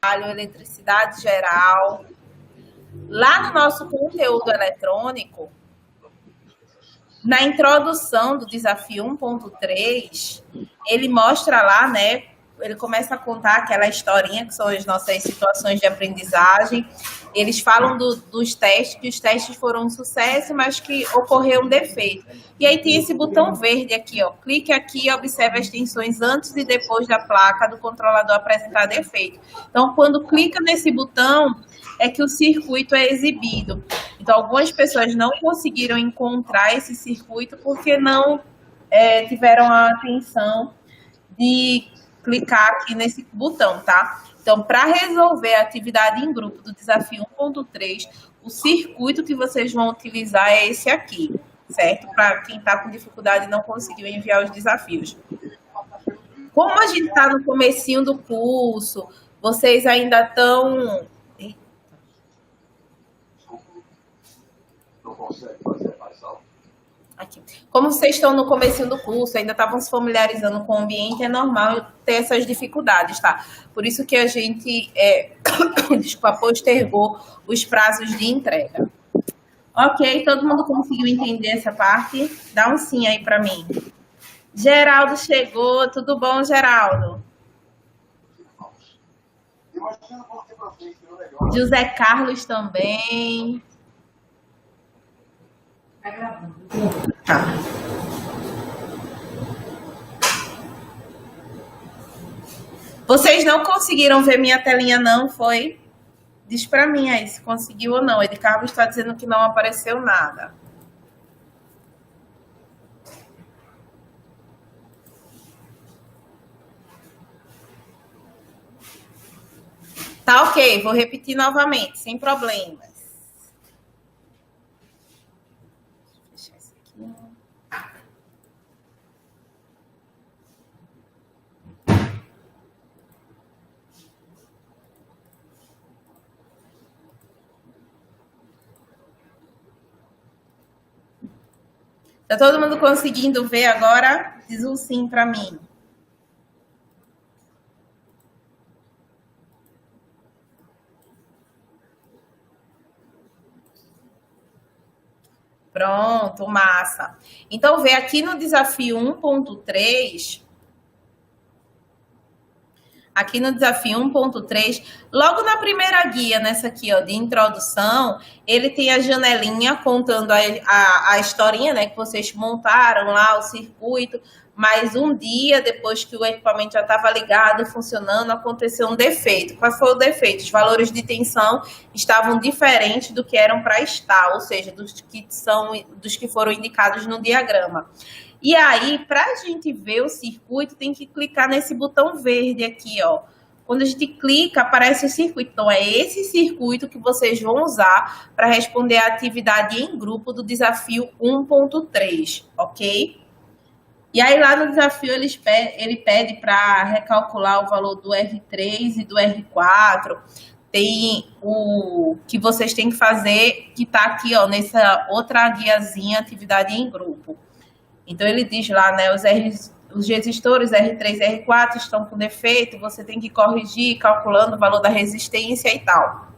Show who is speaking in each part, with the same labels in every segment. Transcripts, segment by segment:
Speaker 1: eletricidade geral. Lá no nosso conteúdo eletrônico, na introdução do desafio 1.3, ele mostra lá, né? Ele começa a contar aquela historinha que são as nossas situações de aprendizagem. Eles falam dos testes, que os testes foram um sucesso, mas que ocorreu um defeito. E aí tem esse botão verde aqui, ó. Clique aqui e observe as tensões antes e depois da placa do controlador apresentar defeito. Então, quando clica nesse botão, é que o circuito é exibido. Então, algumas pessoas não conseguiram encontrar esse circuito porque não tiveram a atenção de clicar aqui nesse botão, tá? Então, para resolver a atividade em grupo do desafio 1.3, o circuito que vocês vão utilizar é esse aqui, certo? Para quem está com dificuldade e não conseguiu enviar os desafios. Como a gente está no comecinho do curso, vocês ainda estão... Não consegue fazer mais alto. Aqui. Como vocês estão no comecinho do curso, ainda estavam se familiarizando com o ambiente, é normal ter essas dificuldades, tá? Por isso que a gente, postergou os prazos de entrega. Ok, todo mundo conseguiu entender essa parte? Dá um sim aí para mim. Geraldo chegou, tudo bom, Geraldo? José Carlos também. Tá. Vocês não conseguiram ver minha telinha, não, foi? Diz para mim aí se conseguiu ou não. Ed Carlos está dizendo que não apareceu nada. Tá ok, vou repetir novamente, sem problemas. Tá todo mundo conseguindo ver agora? Diz um sim para mim. Pronto, massa. Então, vê aqui no desafio 1.3... Aqui no desafio 1.3, logo na primeira guia, nessa aqui, ó, de introdução, ele tem a janelinha contando a historinha, né, que vocês montaram lá, o circuito, mas um dia depois que o equipamento já estava ligado, funcionando, aconteceu um defeito. Qual foi o defeito? Os valores de tensão estavam diferentes do que eram para estar, ou seja, dos que foram indicados no diagrama. E aí, para a gente ver o circuito, tem que clicar nesse botão verde aqui, ó. Quando a gente clica, aparece o circuito. Então, é esse circuito que vocês vão usar para responder a atividade em grupo do desafio 1.3, ok? E aí, lá no desafio, ele pede para recalcular o valor do R3 e do R4. Tem o que vocês têm que fazer, que está aqui, ó, nessa outra guiazinha, atividade em grupo. Então, ele diz lá, né, os resistores R3 e R4 estão com defeito, você tem que corrigir calculando o valor da resistência e tal.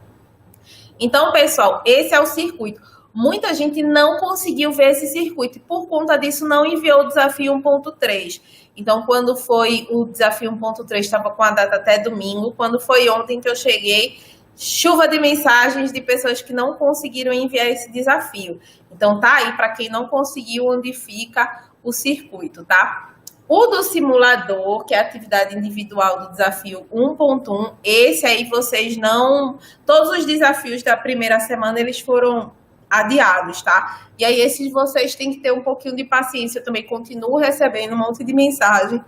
Speaker 1: Então, pessoal, esse é o circuito. Muita gente não conseguiu ver esse circuito e, por conta disso, não enviou o desafio 1.3. Então, quando foi o desafio 1.3, estava com a data até domingo. Quando foi ontem que eu cheguei, chuva de mensagens de pessoas que não conseguiram enviar esse desafio. Então, tá aí para quem não conseguiu onde fica o circuito, tá? O do simulador, que é a atividade individual do desafio 1.1, esse aí vocês não... Todos os desafios da primeira semana, eles foram adiados, tá? E aí, esses vocês têm que ter um pouquinho de paciência. Eu também continuo recebendo um monte de mensagem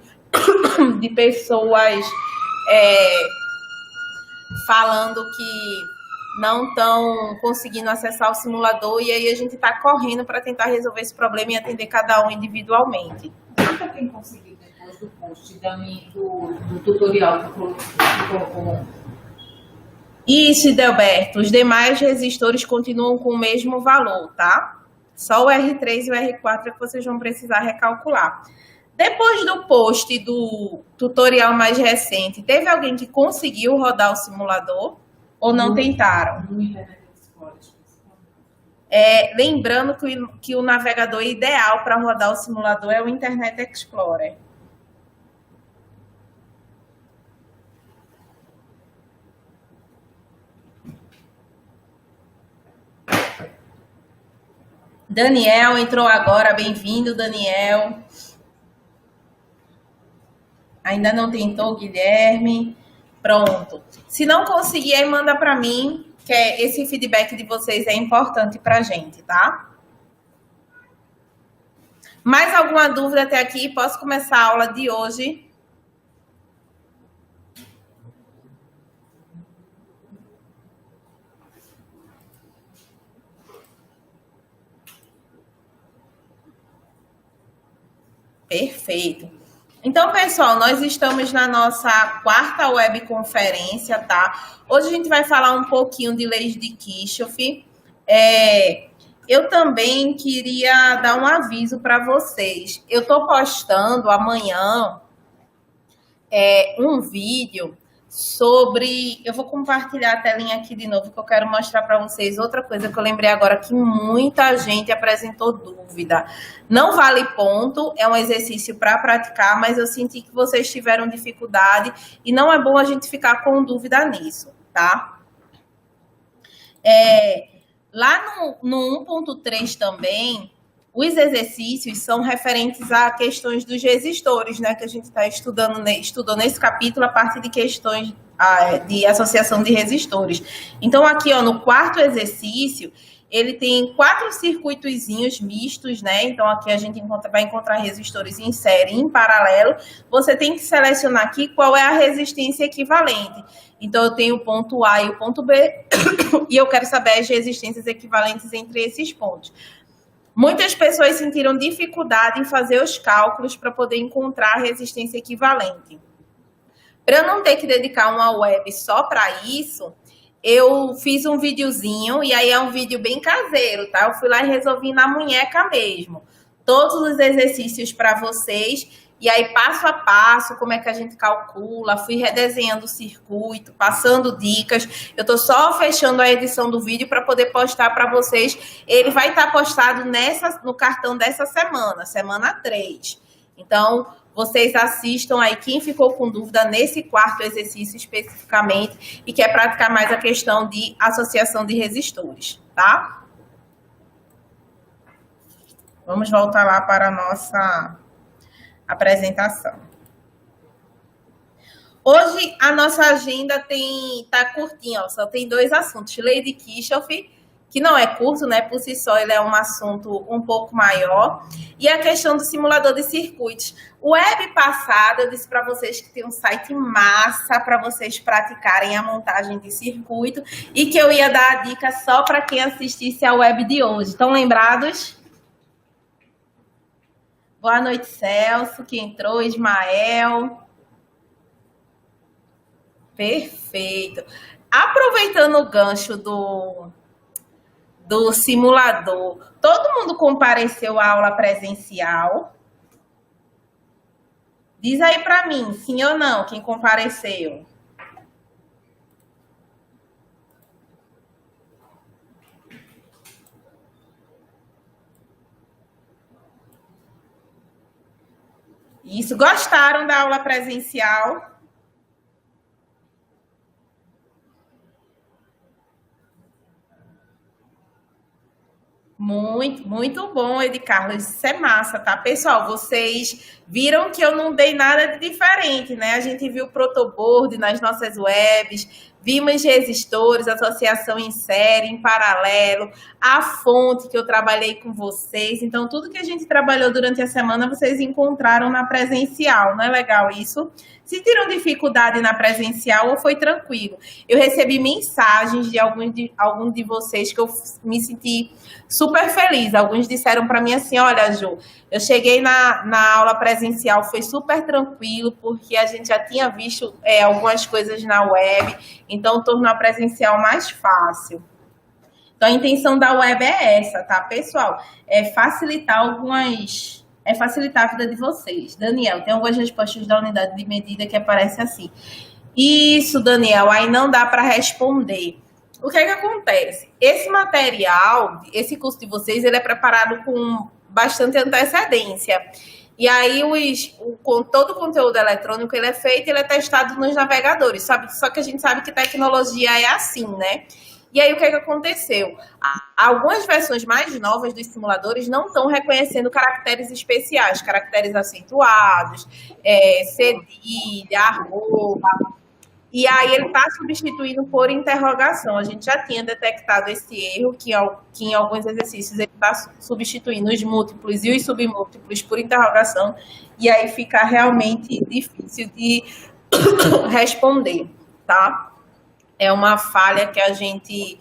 Speaker 1: de pessoas... falando que não estão conseguindo acessar o simulador, e aí a gente está correndo para tentar resolver esse problema e atender cada um individualmente.
Speaker 2: Para quem conseguiu depois do post do tutorial que colocou.
Speaker 1: Isso, Delberto. Os demais resistores continuam com o mesmo valor, tá? Só o R3 e o R4 é que vocês vão precisar recalcular. Depois do post do tutorial mais recente, teve alguém que conseguiu rodar o simulador ou não tentaram?
Speaker 2: No Internet Explorer.
Speaker 1: Lembrando que o navegador ideal para rodar o simulador é o Internet Explorer. Daniel entrou agora, bem-vindo, Daniel. Ainda não tentou, Guilherme? Pronto. Se não conseguir, aí manda para mim, que esse feedback de vocês é importante para a gente, tá? Mais alguma dúvida até aqui? Posso começar a aula de hoje? Perfeito. Então, pessoal, nós estamos na nossa quarta webconferência, tá? Hoje a gente vai falar um pouquinho de leis de Kirchhoff. Eu também queria dar um aviso para vocês. Eu estou postando amanhã um vídeo sobre... Eu vou compartilhar a telinha aqui de novo, que eu quero mostrar para vocês outra coisa que eu lembrei agora que muita gente apresentou dúvida. Não vale ponto, é um exercício para praticar, mas eu senti que vocês tiveram dificuldade e não é bom a gente ficar com dúvida nisso, tá? Lá no 1.3 também, os exercícios são referentes a questões dos resistores, né? Que a gente está estudou nesse capítulo a parte de questões de associação de resistores. Então, aqui, ó, no quarto exercício, ele tem 4 circuitozinhos mistos, né? Então, aqui a gente vai encontrar resistores em série e em paralelo. Você tem que selecionar aqui qual é a resistência equivalente. Então, eu tenho o ponto A e o ponto B, e eu quero saber as resistências equivalentes entre esses pontos. Muitas pessoas sentiram dificuldade em fazer os cálculos para poder encontrar a resistência equivalente. Para eu não ter que dedicar uma web só para isso, eu fiz um videozinho, e aí é um vídeo bem caseiro, tá? Eu fui lá e resolvi na munheca mesmo. Todos os exercícios para vocês, e aí passo a passo, como é que a gente calcula, fui redesenhando o circuito, passando dicas. Eu tô só fechando a edição do vídeo para poder postar para vocês. Ele vai estar postado no cartão dessa semana, semana 3. Então, vocês assistam aí quem ficou com dúvida nesse quarto exercício especificamente e quer praticar mais a questão de associação de resistores, tá? Vamos voltar lá para a nossa apresentação. Hoje a nossa agenda tá curtinha, ó, só tem 2 assuntos. Lei de Kirchhoff, que não é curto, né? Por si só, ele é um assunto um pouco maior. E a questão do simulador de circuitos. O web passado, eu disse para vocês que tem um site massa para vocês praticarem a montagem de circuito e que eu ia dar a dica só para quem assistisse a web de hoje. Estão lembrados? Boa noite, Celso, que entrou, Ismael. Perfeito. Aproveitando o gancho do simulador, todo mundo compareceu à aula presencial? Diz aí para mim, sim ou não, quem compareceu? Isso, gostaram da aula presencial? Muito, muito bom, Ed Carlos. Isso é massa, tá? Pessoal, vocês viram que eu não dei nada de diferente, né? A gente viu o protoboard nas nossas webs, vimos resistores, associação em série, em paralelo, a fonte que eu trabalhei com vocês. Então, tudo que a gente trabalhou durante a semana, vocês encontraram na presencial. Não é legal isso? Sentiram dificuldade na presencial ou foi tranquilo? Eu recebi mensagens de alguns de vocês que eu me senti super feliz. Alguns disseram para mim assim, olha, Ju, eu cheguei na aula presencial, foi super tranquilo, porque a gente já tinha visto algumas coisas na web, então tornou a presencial mais fácil. Então, a intenção da web é essa, tá, pessoal? É facilitar algumas é facilitar a vida de vocês. Daniel, tem algumas respostas da unidade de medida que aparecem assim. Isso, Daniel, aí não dá para responder. O que é que acontece? Esse material, esse curso de vocês, ele é preparado com bastante antecedência. E aí, todo o conteúdo eletrônico, ele é feito, ele é testado nos navegadores, sabe? Só que a gente sabe que tecnologia é assim, né? E aí, o que é que aconteceu? Algumas versões mais novas dos simuladores não estão reconhecendo caracteres especiais, caracteres acentuados, cedilha, arroba. E aí ele está substituindo por interrogação. A gente já tinha detectado esse erro, que em alguns exercícios ele está substituindo os múltiplos e os submúltiplos por interrogação, e aí fica realmente difícil de responder, tá? É uma falha que a gente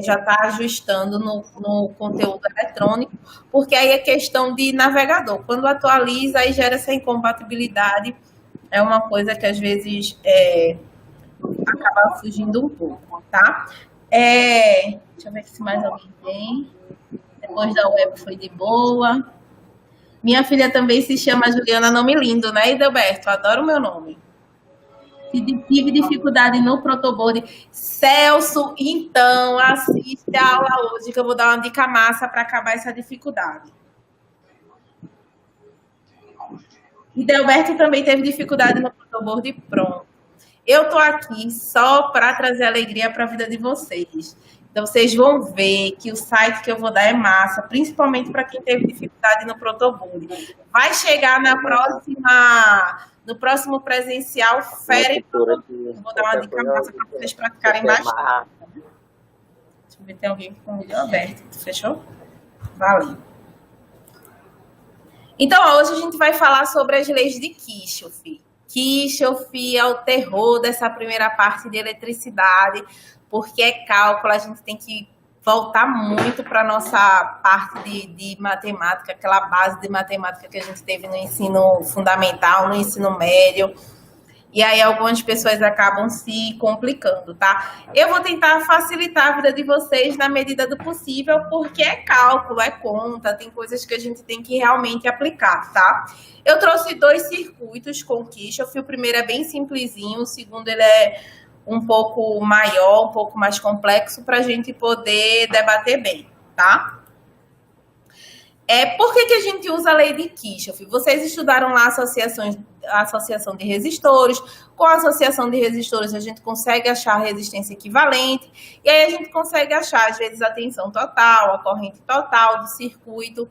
Speaker 1: já está ajustando no conteúdo eletrônico, porque aí é questão de navegador. Quando atualiza, aí gera essa incompatibilidade. É uma coisa que às vezes acaba fugindo um pouco, tá? Deixa eu ver se mais alguém tem. Depois da web foi de boa. Minha filha também se chama Juliana, nome lindo, né, Edelberto? Adoro o meu nome. Tive dificuldade no protoboard. Celso, então, assiste a aula hoje, que eu vou dar uma dica massa para acabar essa dificuldade. E Delberto também teve dificuldade no protoboard, pronto. Eu estou aqui só para trazer alegria para a vida de vocês. Então, vocês vão ver que o site que eu vou dar é massa, principalmente para quem teve dificuldade no protoboard. Vai chegar no próximo presencial, fera e protoboard. Vou dar uma dica massa para vocês praticarem bastante. Deixa eu ver, tem alguém com o vídeo aberto. Fechou? Valeu. Então, hoje a gente vai falar sobre as leis de Kirchhoff. Kirchhoff é o terror dessa primeira parte de eletricidade, porque é cálculo, a gente tem que voltar muito para a nossa parte de matemática, aquela base de matemática que a gente teve no ensino fundamental, no ensino médio. E aí algumas pessoas acabam se complicando, tá? Eu vou tentar facilitar a vida de vocês na medida do possível, porque é cálculo, é conta, tem coisas que a gente tem que realmente aplicar, tá? Eu trouxe 2 circuitos com Kirchhoff, o primeiro é bem simplesinho, o segundo ele é um pouco maior, um pouco mais complexo, para a gente poder debater bem, tá? Por que a gente usa a lei de Kirchhoff? Vocês estudaram lá a associação de resistores. Com a associação de resistores, a gente consegue achar a resistência equivalente. E aí a gente consegue achar, às vezes, a tensão total, a corrente total do circuito.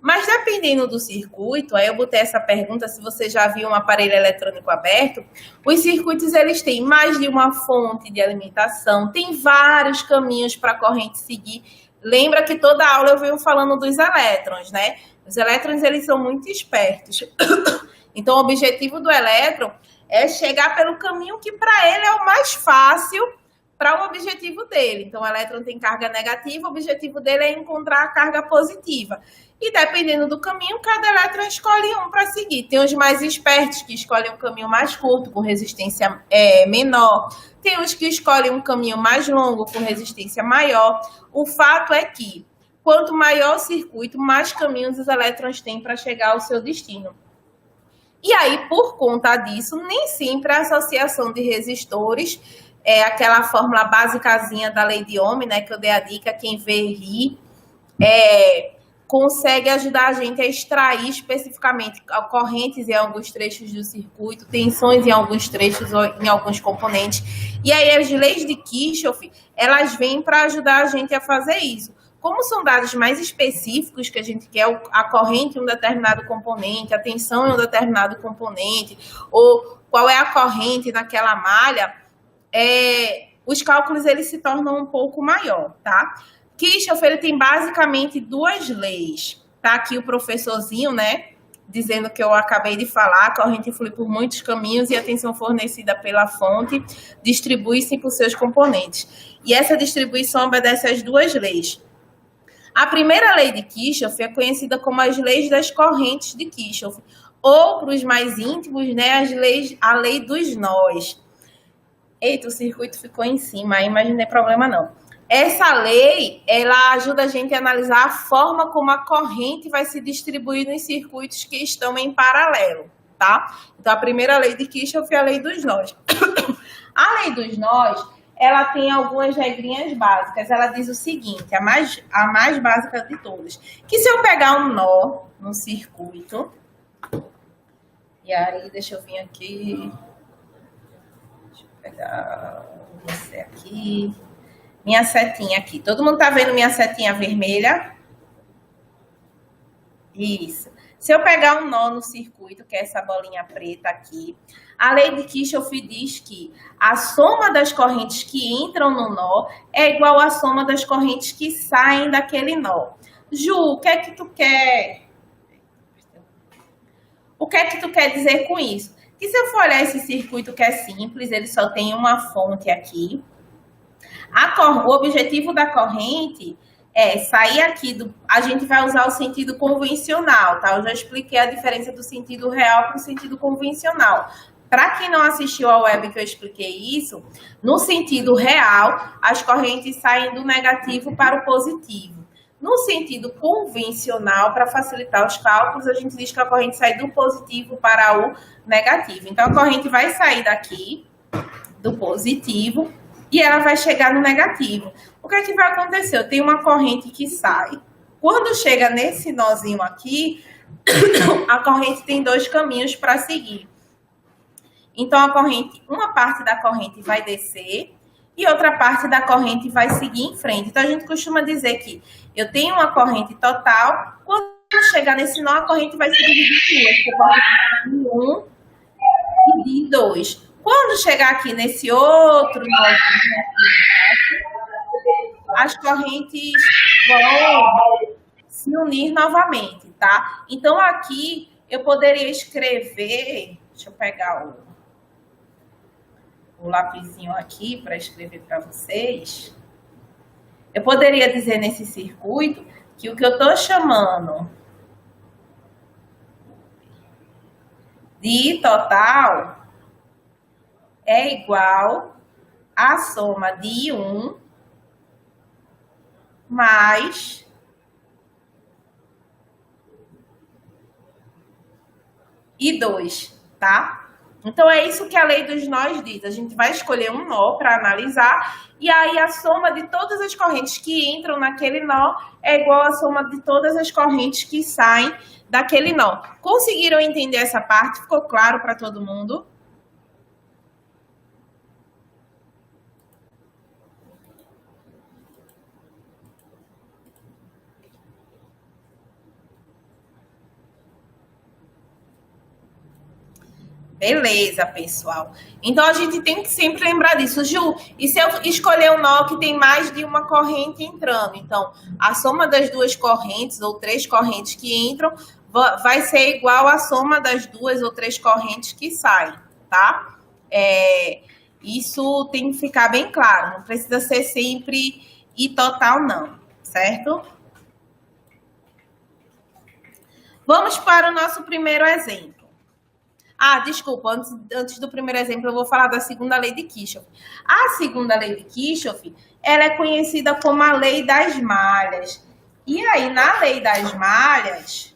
Speaker 1: Mas dependendo do circuito, aí eu botei essa pergunta, se você já viu um aparelho eletrônico aberto, os circuitos eles têm mais de uma fonte de alimentação, tem vários caminhos para a corrente seguir. Lembra que toda aula eu venho falando dos elétrons, né? Os elétrons, eles são muito espertos. Então, o objetivo do elétron é chegar pelo caminho que para ele é o mais fácil para o objetivo dele. Então, o elétron tem carga negativa, o objetivo dele é encontrar a carga positiva. E dependendo do caminho, cada elétron escolhe um para seguir. Tem os mais espertos que escolhem um caminho mais curto, com resistência menor. Tem os que escolhem um caminho mais longo, com resistência maior. O fato é que, quanto maior o circuito, mais caminhos os elétrons têm para chegar ao seu destino. E aí, por conta disso, nem sempre a associação de resistores é aquela fórmula basicazinha da lei de Ohm, né, que eu dei a dica, quem vê ri, consegue ajudar a gente a extrair especificamente correntes em alguns trechos do circuito, tensões em alguns trechos ou em alguns componentes. E aí as leis de Kirchhoff, elas vêm para ajudar a gente a fazer isso. Como são dados mais específicos que a gente quer, a corrente em um determinado componente, a tensão em um determinado componente, ou qual é a corrente naquela malha, os cálculos eles se tornam um pouco maior, tá? Kirchhoff, ele tem basicamente 2 leis. Tá aqui o professorzinho, né, dizendo que eu acabei de falar, a corrente flui por muitos caminhos e a tensão fornecida pela fonte distribui-se por seus componentes. E essa distribuição obedece às 2 leis. A primeira lei de Kirchhoff é conhecida como as leis das correntes de Kirchhoff, ou, para os mais íntimos, né, a lei dos nós. Eita, o circuito ficou em cima, aí mas não tem problema não. Essa lei, ela ajuda a gente a analisar a forma como a corrente vai se distribuir nos circuitos que estão em paralelo, tá? Então, a primeira lei de Kirchhoff é a lei dos nós. A lei dos nós, ela tem algumas regrinhas básicas. Ela diz o seguinte, a mais básica de todas, que se eu pegar um nó no circuito, e aí, deixa eu vir aqui, deixa eu pegar você aqui, minha setinha aqui. Todo mundo tá vendo minha setinha vermelha? Isso. Se eu pegar um nó no circuito, que é essa bolinha preta aqui, a lei de Kirchhoff diz que a soma das correntes que entram no nó é igual à soma das correntes que saem daquele nó. Ju, o que é que tu quer? O que é que tu quer dizer com isso? Que se eu for olhar esse circuito que é simples, ele só tem uma fonte aqui. O objetivo da corrente é sair aqui a gente vai usar o sentido convencional, tá? Eu já expliquei a diferença do sentido real para o sentido convencional. Para quem não assistiu ao web que eu expliquei isso, no sentido real, as correntes saem do negativo para o positivo. No sentido convencional, para facilitar os cálculos, a gente diz que a corrente sai do positivo para o negativo. Então, a corrente vai sair daqui, do positivo, e ela vai chegar no negativo. O que é que vai acontecer? Eu tenho uma corrente que sai. Quando chega nesse nozinho aqui, a corrente tem dois caminhos para seguir. Então, uma parte da corrente vai descer e outra parte da corrente vai seguir em frente. Então, a gente costuma dizer que eu tenho uma corrente total. Quando chegar nesse nó, a corrente vai se dividir em duas. De 1 e de 2. Quando chegar aqui nesse outro nozinho aqui, as correntes vão se unir novamente, tá? Então, aqui eu poderia escrever... Deixa eu pegar o lapisinho aqui para escrever para vocês. Eu poderia dizer nesse circuito que o que eu estou chamando de total é igual à soma de 1 mais e 2, tá? Então, é isso que a lei dos nós diz. A gente vai escolher um nó para analisar e aí a soma de todas as correntes que entram naquele nó é igual à soma de todas as correntes que saem daquele nó. Conseguiram entender essa parte? Ficou claro para todo mundo? Beleza, pessoal. Então, a gente tem que sempre lembrar disso. Ju, e se eu escolher um nó que tem mais de uma corrente entrando? Então, a soma das duas correntes ou três correntes que entram vai ser igual à soma das duas ou três correntes que saem, tá? Isso tem que ficar bem claro. Não precisa ser sempre e total, não, certo? Vamos para o nosso primeiro exemplo. Desculpa, antes do primeiro exemplo, eu vou falar da segunda lei de Kirchhoff. A segunda lei de Kirchhoff, ela é conhecida como a lei das malhas. E aí, na lei das malhas,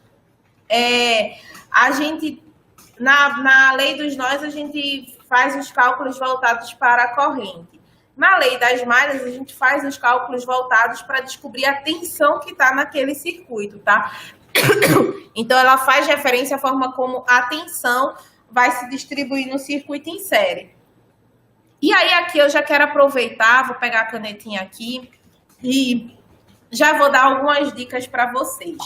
Speaker 1: na lei dos nós, a gente faz os cálculos voltados para a corrente. Na lei das malhas, a gente faz os cálculos voltados para descobrir a tensão que está naquele circuito, tá? Então, ela faz referência à forma como a tensão vai se distribuir no circuito em série. E aí, aqui eu já quero aproveitar, vou pegar a canetinha aqui e já vou dar algumas dicas para vocês.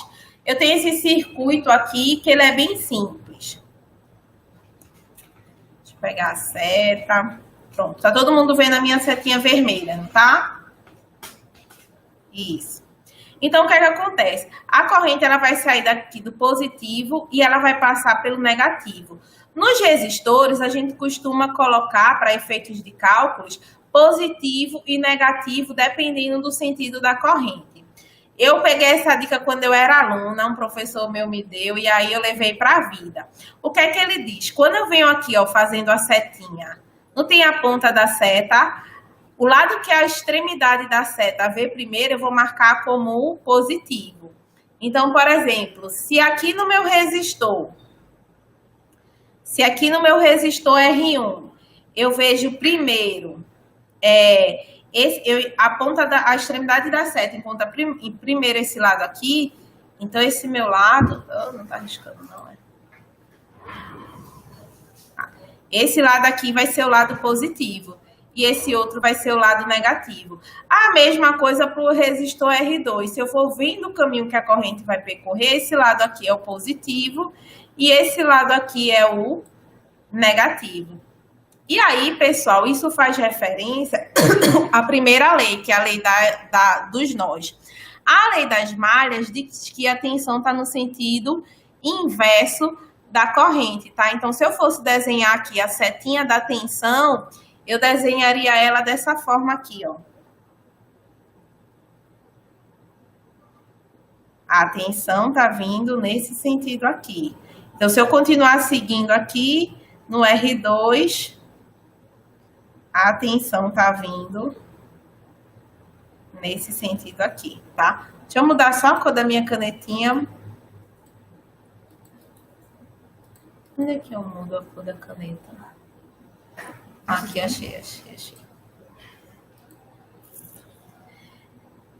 Speaker 1: Eu tenho esse circuito aqui, que ele é bem simples. Deixa eu pegar a seta. Pronto, tá todo mundo vendo a minha setinha vermelha, não tá? Isso. Então, o que é que acontece? A corrente ela vai sair daqui do positivo e ela vai passar pelo negativo. Nos resistores, a gente costuma colocar, para efeitos de cálculos, positivo e negativo, dependendo do sentido da corrente. Eu peguei essa dica quando eu era aluna, um professor meu me deu, e aí eu levei para a vida. O que é que ele diz? Quando eu venho aqui, ó, fazendo a setinha, não tem a ponta da seta, O lado que é a extremidade da seta V primeiro, eu vou marcar como positivo. Então, por exemplo, se aqui no meu resistor R1, eu vejo primeiro, a extremidade da seta encontra primeiro esse lado aqui, então esse meu lado, não tá arriscando não, esse lado aqui vai ser o lado positivo e esse outro vai ser o lado negativo. A mesma coisa para o resistor R2. Se eu for vendo o caminho que a corrente vai percorrer, esse lado aqui é o positivo e esse lado aqui é o negativo. E aí, pessoal, isso faz referência à primeira lei, que é a lei dos nós. A lei das malhas diz que a tensão está no sentido inverso da corrente, tá? Então, se eu fosse desenhar aqui a setinha da tensão, eu desenharia ela dessa forma aqui, ó. A tensão tá vindo nesse sentido aqui. Então, se eu continuar seguindo aqui no R2, a tensão tá vindo nesse sentido aqui, tá? Deixa eu mudar só a cor da minha canetinha. Onde é que eu mudo a cor da caneta? Aqui, achei.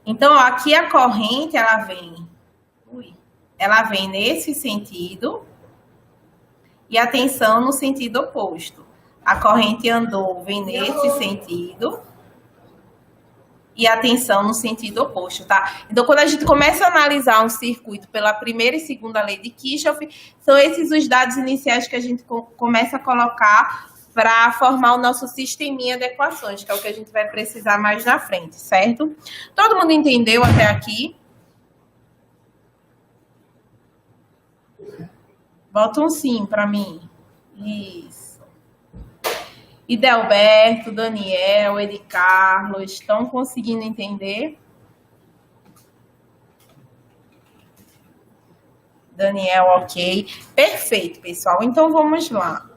Speaker 1: Então, ó, aqui a corrente, ela vem nesse sentido e a tensão no sentido oposto. A corrente andou, vem nesse sentido e a tensão no sentido oposto, tá? Então, quando a gente começa a analisar um circuito pela primeira e segunda lei de Kirchhoff, são esses os dados iniciais que a gente começa a colocar para formar o nosso sisteminha de equações, que é o que a gente vai precisar mais na frente, certo? Todo mundo entendeu até aqui? Bota um sim para mim. Isso. E Delberto, Daniel, Edi Carlos, estão conseguindo entender? Daniel, ok. Perfeito, pessoal. Então, vamos lá.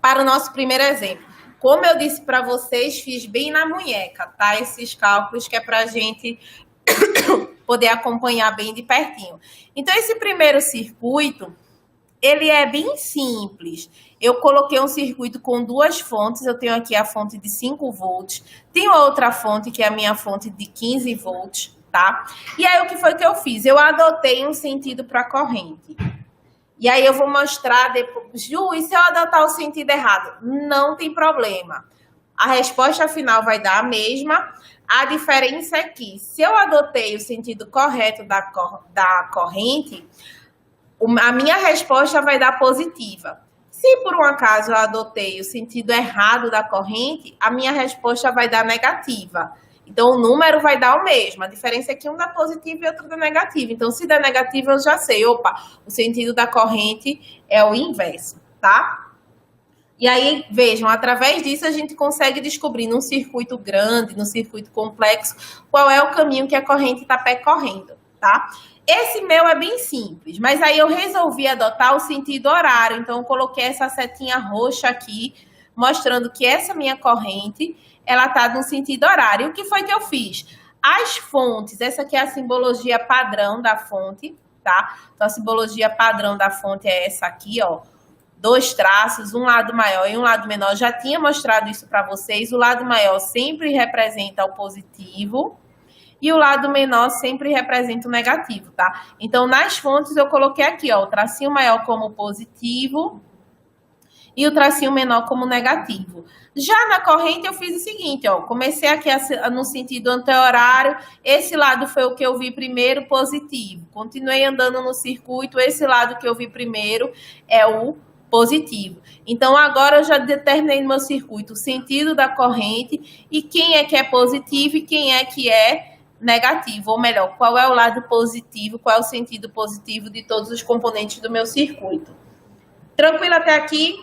Speaker 1: Para o nosso primeiro exemplo. Como eu disse para vocês, fiz bem na munheca, tá? Esses cálculos que é para a gente poder acompanhar bem de pertinho. Então, esse primeiro circuito, ele é bem simples. Eu coloquei um circuito com duas fontes. Eu tenho aqui a fonte de 5 volts. Tenho outra fonte, que é a minha fonte de 15 volts, tá? E aí, o que foi que eu fiz? Eu adotei um sentido para a corrente. E aí, eu vou mostrar depois. Ju, e se eu adotar o sentido errado? Não tem problema. A resposta final vai dar a mesma. A diferença é que, se eu adotei o sentido correto da corrente, a minha resposta vai dar positiva. Se por um acaso eu adotei o sentido errado da corrente, a minha resposta vai dar negativa. Então, o número vai dar o mesmo. A diferença é que um dá positivo e outro dá negativo. Então, se der negativo, eu já sei. Opa, o sentido da corrente é o inverso, tá? E aí, vejam, através disso a gente consegue descobrir num circuito grande, num circuito complexo, qual é o caminho que a corrente está percorrendo, tá? Esse meu é bem simples, mas aí eu resolvi adotar o sentido horário. Então, eu coloquei essa setinha roxa aqui, mostrando que essa minha corrente, ela está no sentido horário. O que foi que eu fiz? As fontes, essa aqui é a simbologia padrão da fonte, tá? Então, a simbologia padrão da fonte é essa aqui, ó. 2 traços, um lado maior e um lado menor. Já tinha mostrado isso para vocês. O lado maior sempre representa o positivo e o lado menor sempre representa o negativo, tá? Então, nas fontes, eu coloquei aqui, ó, o tracinho maior como positivo e o tracinho menor como negativo. Já na corrente, eu fiz o seguinte, ó, comecei aqui no sentido anti-horário, esse lado foi o que eu vi primeiro, positivo. Continuei andando no circuito, esse lado que eu vi primeiro é o positivo. Então, agora eu já determinei no meu circuito o sentido da corrente e quem é que é positivo e quem é que é negativo, ou melhor, qual é o lado positivo, qual é o sentido positivo de todos os componentes do meu circuito. Tranquilo até aqui?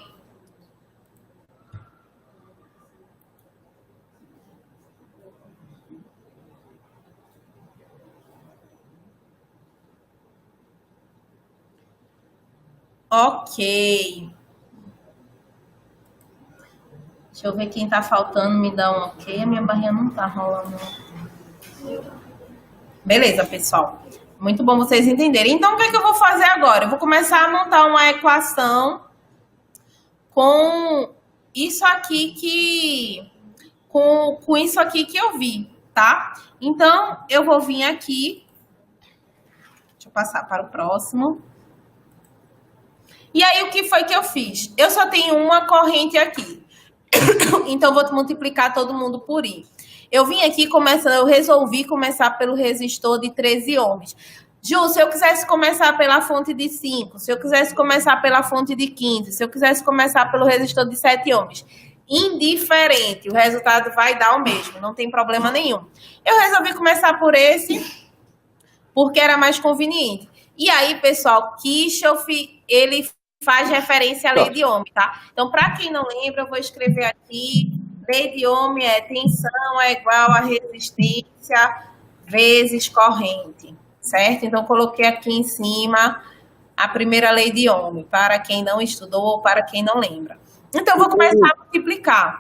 Speaker 1: Ok. Deixa Deixa eu ver quem tá faltando, me dá um ok. A minha barrinha não tá rolando. Beleza, pessoal. Muito bom vocês entenderem. Então, o que é que eu vou fazer agora? Eu vou começar a montar uma equação com isso aqui com isso aqui que eu vi, tá? Então, eu vou vir aqui. Deixa eu passar para o próximo. E aí, o que foi que eu fiz? Eu só tenho uma corrente aqui. Então, eu vou multiplicar todo mundo por I. Eu vim aqui começando, eu resolvi começar pelo resistor de 13 ohms. Ju, se eu quisesse começar pela fonte de 5, se eu quisesse começar pela fonte de 15, se eu quisesse começar pelo resistor de 7 ohms, indiferente, o resultado vai dar o mesmo, não tem problema nenhum. Eu resolvi começar por esse, porque era mais conveniente. E aí, pessoal, Kirchhoff, ele faz referência à lei de Ohm, tá? Então, para quem não lembra, eu vou escrever aqui, lei de Ohm é tensão é igual a resistência vezes corrente, certo? Então, coloquei aqui em cima a primeira lei de Ohm, para quem não estudou, para quem não lembra. Então, eu vou começar a multiplicar.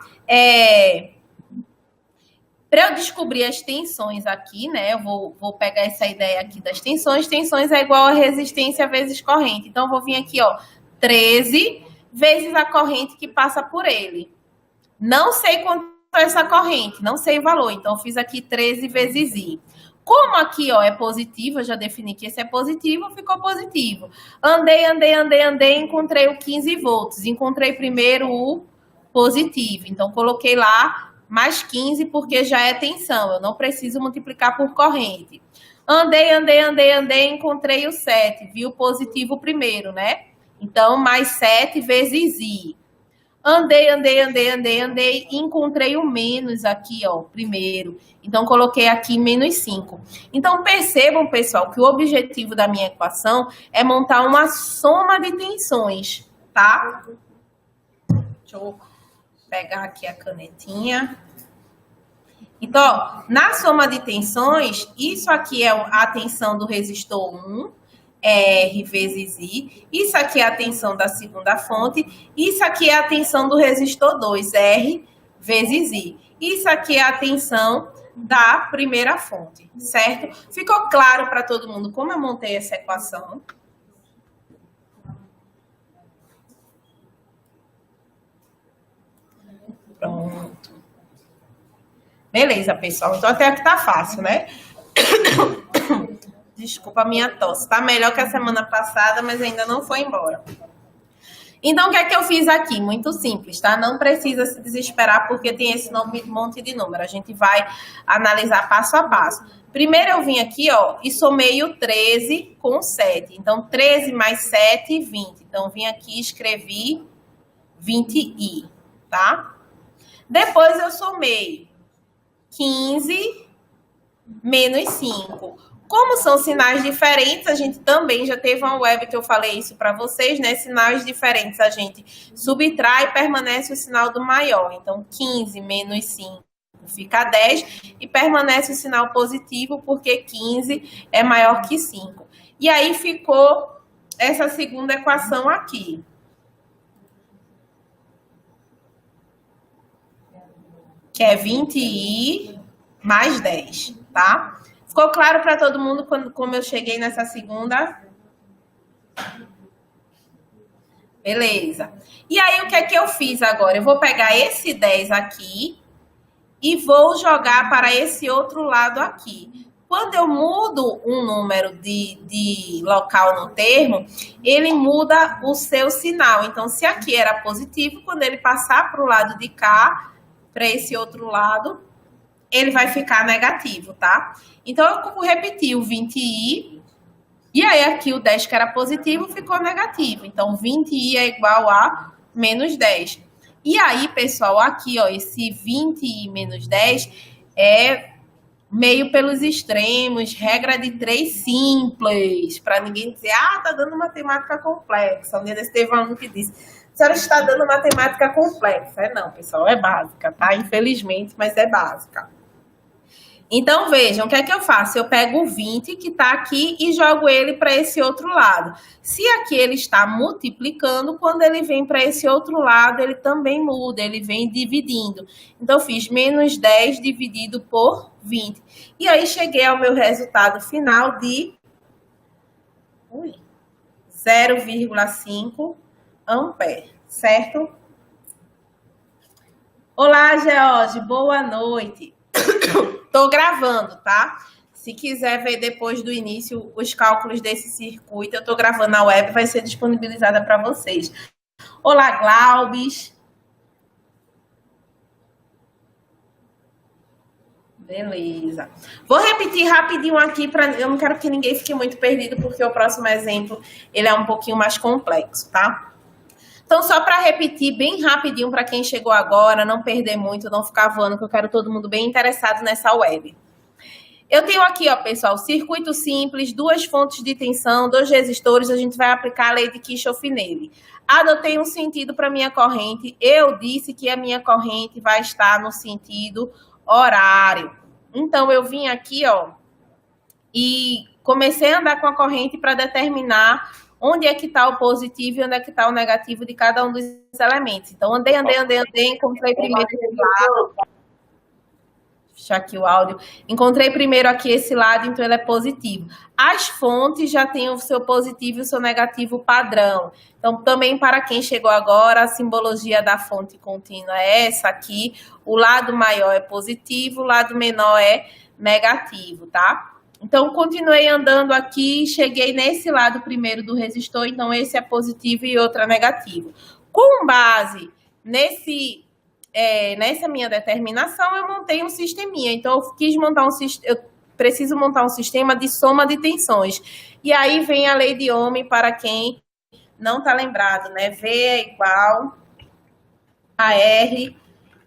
Speaker 1: Para eu descobrir as tensões aqui, né? Eu vou pegar essa ideia aqui das tensões. Tensões é igual a resistência vezes corrente. Então, eu vou vir aqui, ó, 13 vezes a corrente que passa por ele. Não sei quanto é essa corrente, não sei o valor. Então, eu fiz aqui 13 vezes I. Como aqui, ó, é positivo, eu já defini que esse é positivo, ficou positivo. Andei, encontrei o 15 volts. Encontrei primeiro o positivo. Então, coloquei lá mais 15 porque já é tensão. Eu não preciso multiplicar por corrente. Andei, encontrei o 7. Vi o positivo primeiro, né? Então, mais 7 vezes I. Andei, encontrei o menos aqui, ó, primeiro. Então, coloquei aqui menos 5. Então, percebam, pessoal, que o objetivo da minha equação é montar uma soma de tensões, tá? Deixa eu pegar aqui a canetinha. Então, ó, na soma de tensões, isso aqui é a tensão do resistor 1, R vezes I. Isso aqui é a tensão da segunda fonte. Isso aqui é a tensão do resistor 2, R vezes I. Isso aqui é a tensão da primeira fonte, certo? Ficou claro para todo mundo como eu montei essa equação? Pronto. Beleza, pessoal. Então, até que tá fácil, né? Desculpa a minha tosse. Tá melhor que a semana passada, mas ainda não foi embora. Então, o que é que eu fiz aqui? Muito simples, tá? Não precisa se desesperar porque tem esse monte de número. A gente vai analisar passo a passo. Primeiro, eu vim aqui, ó, e somei o 13 com 7. Então, 13 mais 7, 20. Então, vim aqui e escrevi 20i, tá? Depois, eu somei 15 menos 5. Como são sinais diferentes, a gente também já teve uma web que eu falei isso para vocês, né? Sinais diferentes, a gente subtrai e permanece o sinal do maior. Então, 15 menos 5 fica 10 e permanece o sinal positivo porque 15 é maior que 5. E aí ficou essa segunda equação aqui. Que é 20i mais 10, tá? Ficou claro para todo mundo como eu cheguei nessa segunda? Beleza. E aí, o que é que eu fiz agora? Eu vou pegar esse 10 aqui e vou jogar para esse outro lado aqui. Quando eu mudo um número de local no termo, ele muda o seu sinal. Então, se aqui era positivo, quando ele passar para o lado de cá, para esse outro lado, ele vai ficar negativo, tá? Então, eu vou repetir o 20i, e aí aqui o 10 que era positivo ficou negativo. Então, 20i é igual a menos 10. E aí, pessoal, aqui, ó, esse 20i menos 10 é meio pelos extremos, regra de 3 simples, para ninguém dizer, tá dando matemática complexa. Um dia desse teve um aluno que disse, a senhora está dando matemática complexa. Não, pessoal, é básica, tá? Infelizmente, mas é básica. Então, vejam, o que é que eu faço? Eu pego o 20 que está aqui e jogo ele para esse outro lado. Se aqui ele está multiplicando, quando ele vem para esse outro lado, ele também muda, ele vem dividindo. Então, eu fiz menos 10 dividido por 20. E aí, cheguei ao meu resultado final de 0,5 ampere, certo? Olá, George, boa noite. Estou gravando, tá? Se quiser ver depois do início os cálculos desse circuito, eu estou gravando na web, vai ser disponibilizada para vocês. Olá, Glaubes. Beleza. Vou repetir rapidinho aqui, eu não quero que ninguém fique muito perdido, porque o próximo exemplo ele é um pouquinho mais complexo, tá? Então, só para repetir bem rapidinho para quem chegou agora, não perder muito, não ficar voando, que eu quero todo mundo bem interessado nessa web. Eu tenho aqui, ó, pessoal, circuito simples, 2 fontes de tensão, 2 resistores, a gente vai aplicar a lei de Kirchhoff nele. Adotei um sentido para minha corrente, eu disse que a minha corrente vai estar no sentido horário. Então, eu vim aqui, ó, e comecei a andar com a corrente para determinar onde é que está o positivo e onde é que está o negativo de cada um dos elementos. Então, andei, encontrei primeiro esse lado. Deixa aqui o áudio. Encontrei primeiro aqui esse lado, então ele é positivo. As fontes já têm o seu positivo e o seu negativo padrão. Então, também para quem chegou agora, a simbologia da fonte contínua é essa aqui. O lado maior é positivo, o lado menor é negativo, tá? Então, continuei andando aqui e cheguei nesse lado primeiro do resistor. Então, esse é positivo e outro é negativo. Com base nessa minha determinação, eu montei um sisteminha. Então, eu preciso montar um sistema de soma de tensões. E aí vem a lei de Ohm para quem não está lembrado, né? V é igual a R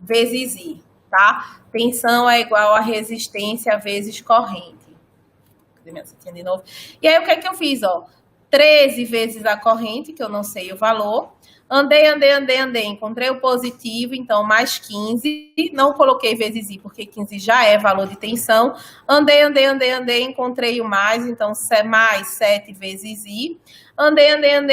Speaker 1: vezes I, tá? Tensão é igual a resistência vezes corrente. De novo. E aí, o que é que eu fiz? Ó, 13 vezes a corrente, que eu não sei o valor. Andei, encontrei o positivo, então mais 15. Não coloquei vezes I, porque 15 já é valor de tensão. Andei, encontrei o mais, então mais 7 vezes I. Andei,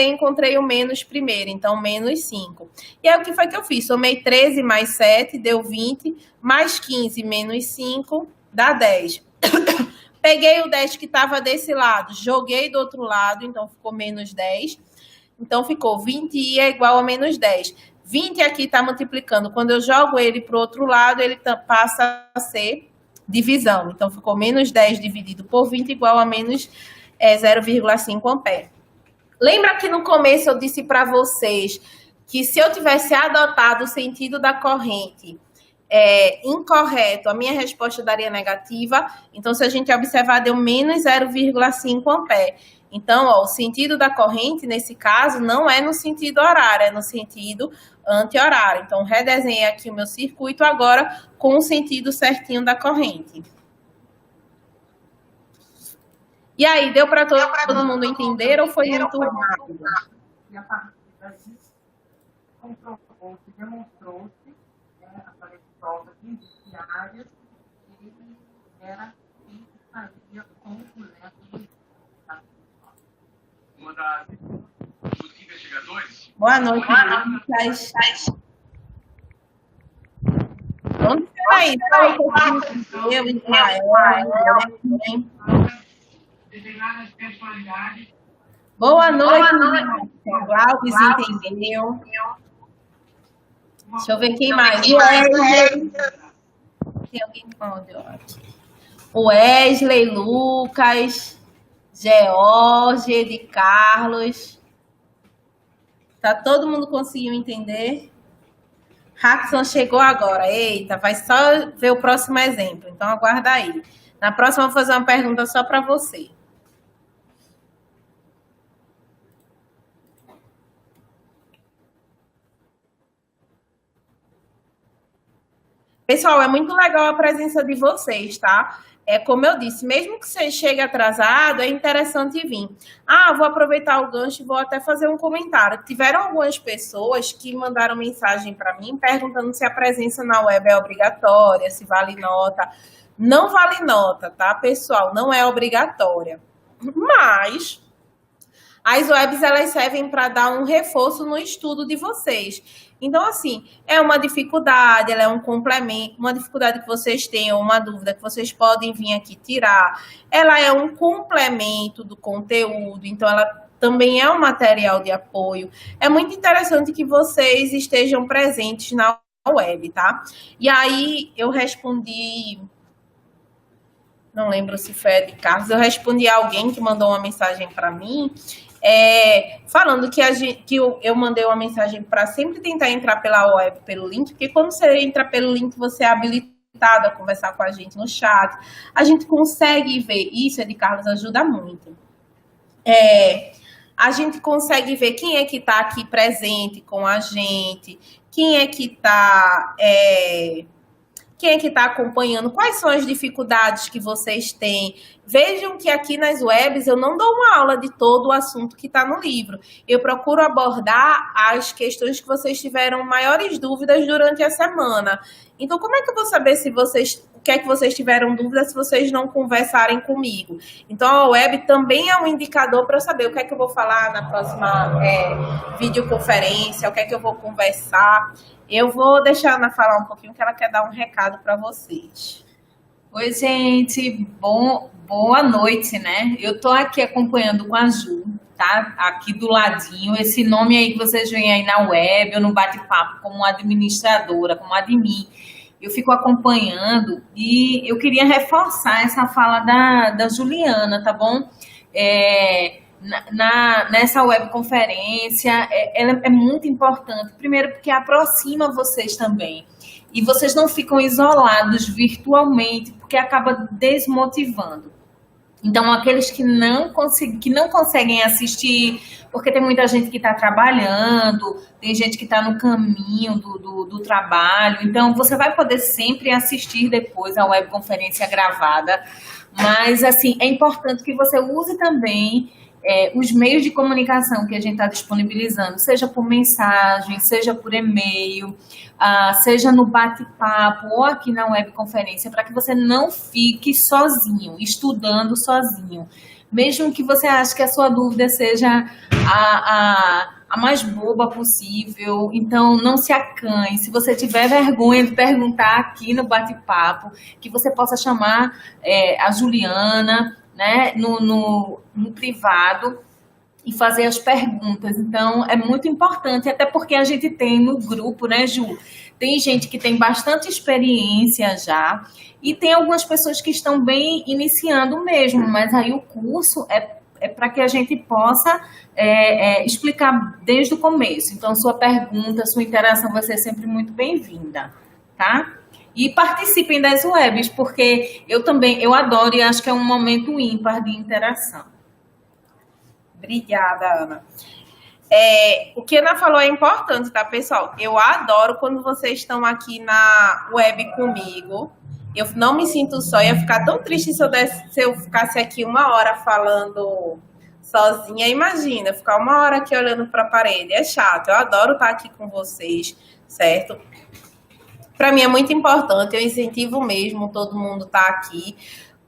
Speaker 1: encontrei o menos primeiro, então menos 5. E aí, o que foi que eu fiz? Somei 13 mais 7, deu 20, mais 15 menos 5, dá 10. Peguei o 10 que estava desse lado, joguei do outro lado, então ficou menos 10. Então, ficou 20i é igual a menos 10. 20 aqui está multiplicando. Quando eu jogo ele para o outro lado, ele passa a ser divisão. Então, ficou menos 10 dividido por 20 igual a menos 0,5 ampere. Lembra que no começo eu disse para vocês que se eu tivesse adotado o sentido da corrente incorreto, a minha resposta daria negativa. Então, se a gente observar, deu menos 0,5 ampere. Então, ó, o sentido da corrente, nesse caso, não é no sentido horário, é no sentido anti-horário. Então, redesenhei aqui o meu circuito agora com o sentido certinho da corrente. E aí, deu para todo mundo entender ou foi muito rápido?
Speaker 2: E a partir daí, comprovou-se, demonstrou-se, através de provas indiciárias, que era quem fazia com o método.
Speaker 3: Dos investigadores.
Speaker 1: Boa noite, Lucas. Onde você está aí? Eu, Ismael, boa noite, Glaudes, entendeu? Deixa eu ver quem mais. Tem alguém onde? O Wesley, Lucas, George, de Carlos. Tá todo mundo conseguiu entender? Hackson chegou agora. Eita, vai só ver o próximo exemplo. Então, aguarda aí. Na próxima, eu vou fazer uma pergunta só para você. Pessoal, é muito legal a presença de vocês, tá? Como eu disse, mesmo que você chegue atrasado, é interessante vir. Vou aproveitar o gancho e vou até fazer um comentário. Tiveram algumas pessoas que mandaram mensagem para mim perguntando se a presença na web é obrigatória, se vale nota. Não vale nota, tá, pessoal? Não é obrigatória. Mas as webs, elas servem para dar um reforço no estudo de vocês. Então, assim, é uma dificuldade, ela é um complemento, uma dificuldade que vocês têm, ou uma dúvida que vocês podem vir aqui tirar. Ela é um complemento do conteúdo, então ela também é um material de apoio. É muito interessante que vocês estejam presentes na web, tá? E aí eu respondi, não lembro se foi a de Carlos, eu respondi a alguém que mandou uma mensagem para mim, falando que, eu mandei uma mensagem para sempre tentar entrar pela web, pelo link, porque quando você entra pelo link, você é habilitado a conversar com a gente no chat, a gente consegue ver, isso, de Carlos, ajuda muito. A gente consegue ver quem é que está aqui presente com a gente, quem é que está acompanhando, quais são as dificuldades que vocês têm. Vejam que aqui nas webs eu não dou uma aula de todo o assunto que está no livro. Eu procuro abordar as questões que vocês tiveram maiores dúvidas durante a semana. Então, como é que eu vou saber o que é que vocês tiveram dúvida se vocês não conversarem comigo? Então, a web também é um indicador para eu saber o que é que eu vou falar na próxima videoconferência, o que é que eu vou conversar. Eu vou deixar a Ana falar um pouquinho, que ela quer dar um recado para vocês.
Speaker 2: Oi, gente. Boa noite, né? Eu tô aqui acompanhando com a Ju, tá? Aqui do ladinho. Esse nome aí que vocês veem aí na web, ou no bate-papo, como administradora, como admin. Eu fico acompanhando e eu queria reforçar essa fala da Juliana, tá bom? Nessa webconferência, ela é muito importante. Primeiro, porque aproxima vocês também. E vocês não ficam isolados virtualmente, porque acaba desmotivando. Então, aqueles que não conseguem assistir, porque tem muita gente que está trabalhando, tem gente que está no caminho do trabalho. Então, você vai poder sempre assistir depois a webconferência gravada. Mas, assim, é importante que você use também os meios de comunicação que a gente está disponibilizando, seja por mensagem, seja por e-mail, seja no bate-papo ou aqui na webconferência, para que você não fique sozinho, estudando sozinho. Mesmo que você ache que a sua dúvida seja a mais boba possível, então não se acanhe. Se você tiver vergonha de perguntar aqui no bate-papo, que você possa chamar a Juliana, né, no privado e fazer as perguntas. Então, é muito importante, até porque a gente tem no grupo, né, Ju? Tem gente que tem bastante experiência já e tem algumas pessoas que estão bem iniciando mesmo, mas aí o curso é para que a gente possa explicar desde o começo. Então, sua pergunta, sua interação vai ser sempre muito bem-vinda, tá? E participem das webs, porque eu adoro e acho que é um momento ímpar de interação.
Speaker 1: Obrigada, Ana. O que a Ana falou é importante, tá, pessoal? Eu adoro quando vocês estão aqui na web comigo. Eu não me sinto só, ia ficar tão triste se eu ficasse aqui uma hora falando sozinha. Imagina, ficar uma hora aqui olhando para a parede. É chato, eu adoro estar aqui com vocês, certo? Para mim é muito importante, eu incentivo mesmo todo mundo estar aqui,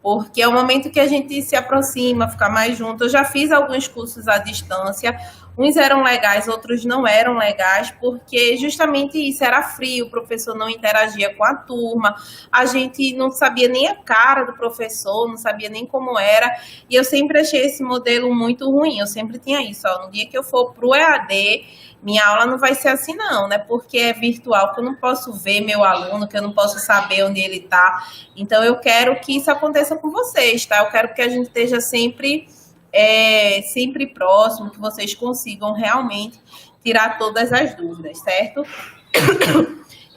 Speaker 1: porque é o momento que a gente se aproxima, fica mais junto. Eu já fiz alguns cursos à distância, uns eram legais, outros não eram legais, porque justamente isso, era frio, o professor não interagia com a turma, a gente não sabia nem a cara do professor, não sabia nem como era, e eu sempre achei esse modelo muito ruim. Eu sempre tinha isso, no dia que eu for para o EAD, minha aula não vai ser assim não, né? Porque é virtual, que eu não posso ver meu aluno, que eu não posso saber onde ele está. Então, eu quero que isso aconteça com vocês, tá? Eu quero que a gente esteja sempre próximo, que vocês consigam realmente tirar todas as dúvidas, certo?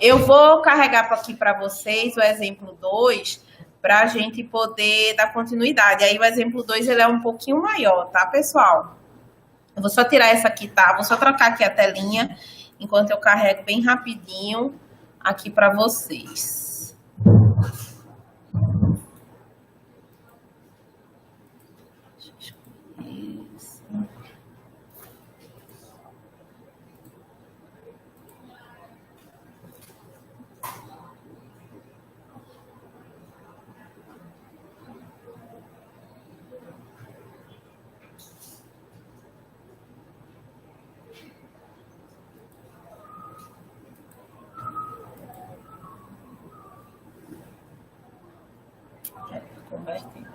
Speaker 1: Eu vou carregar aqui para vocês o exemplo 2, para a gente poder dar continuidade. Aí, o exemplo 2, ele é um pouquinho maior, tá, pessoal? Eu vou só tirar essa aqui, tá? Vou só trocar aqui a telinha, enquanto eu carrego bem rapidinho aqui para vocês. Convertendo.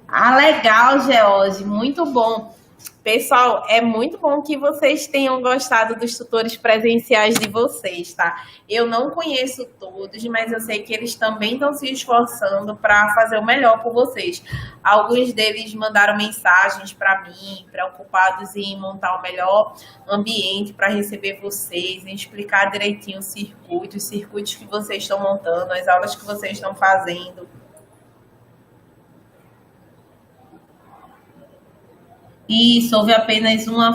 Speaker 1: Ah, legal, George, muito bom. Pessoal, é muito bom que vocês tenham gostado dos tutores presenciais de vocês, tá? Eu não conheço todos, mas eu sei que eles também estão se esforçando para fazer o melhor por vocês. Alguns deles mandaram mensagens para mim, preocupados em montar o melhor ambiente para receber vocês, em explicar direitinho os circuitos que vocês estão montando, as aulas que vocês estão fazendo. E se houver apenas uma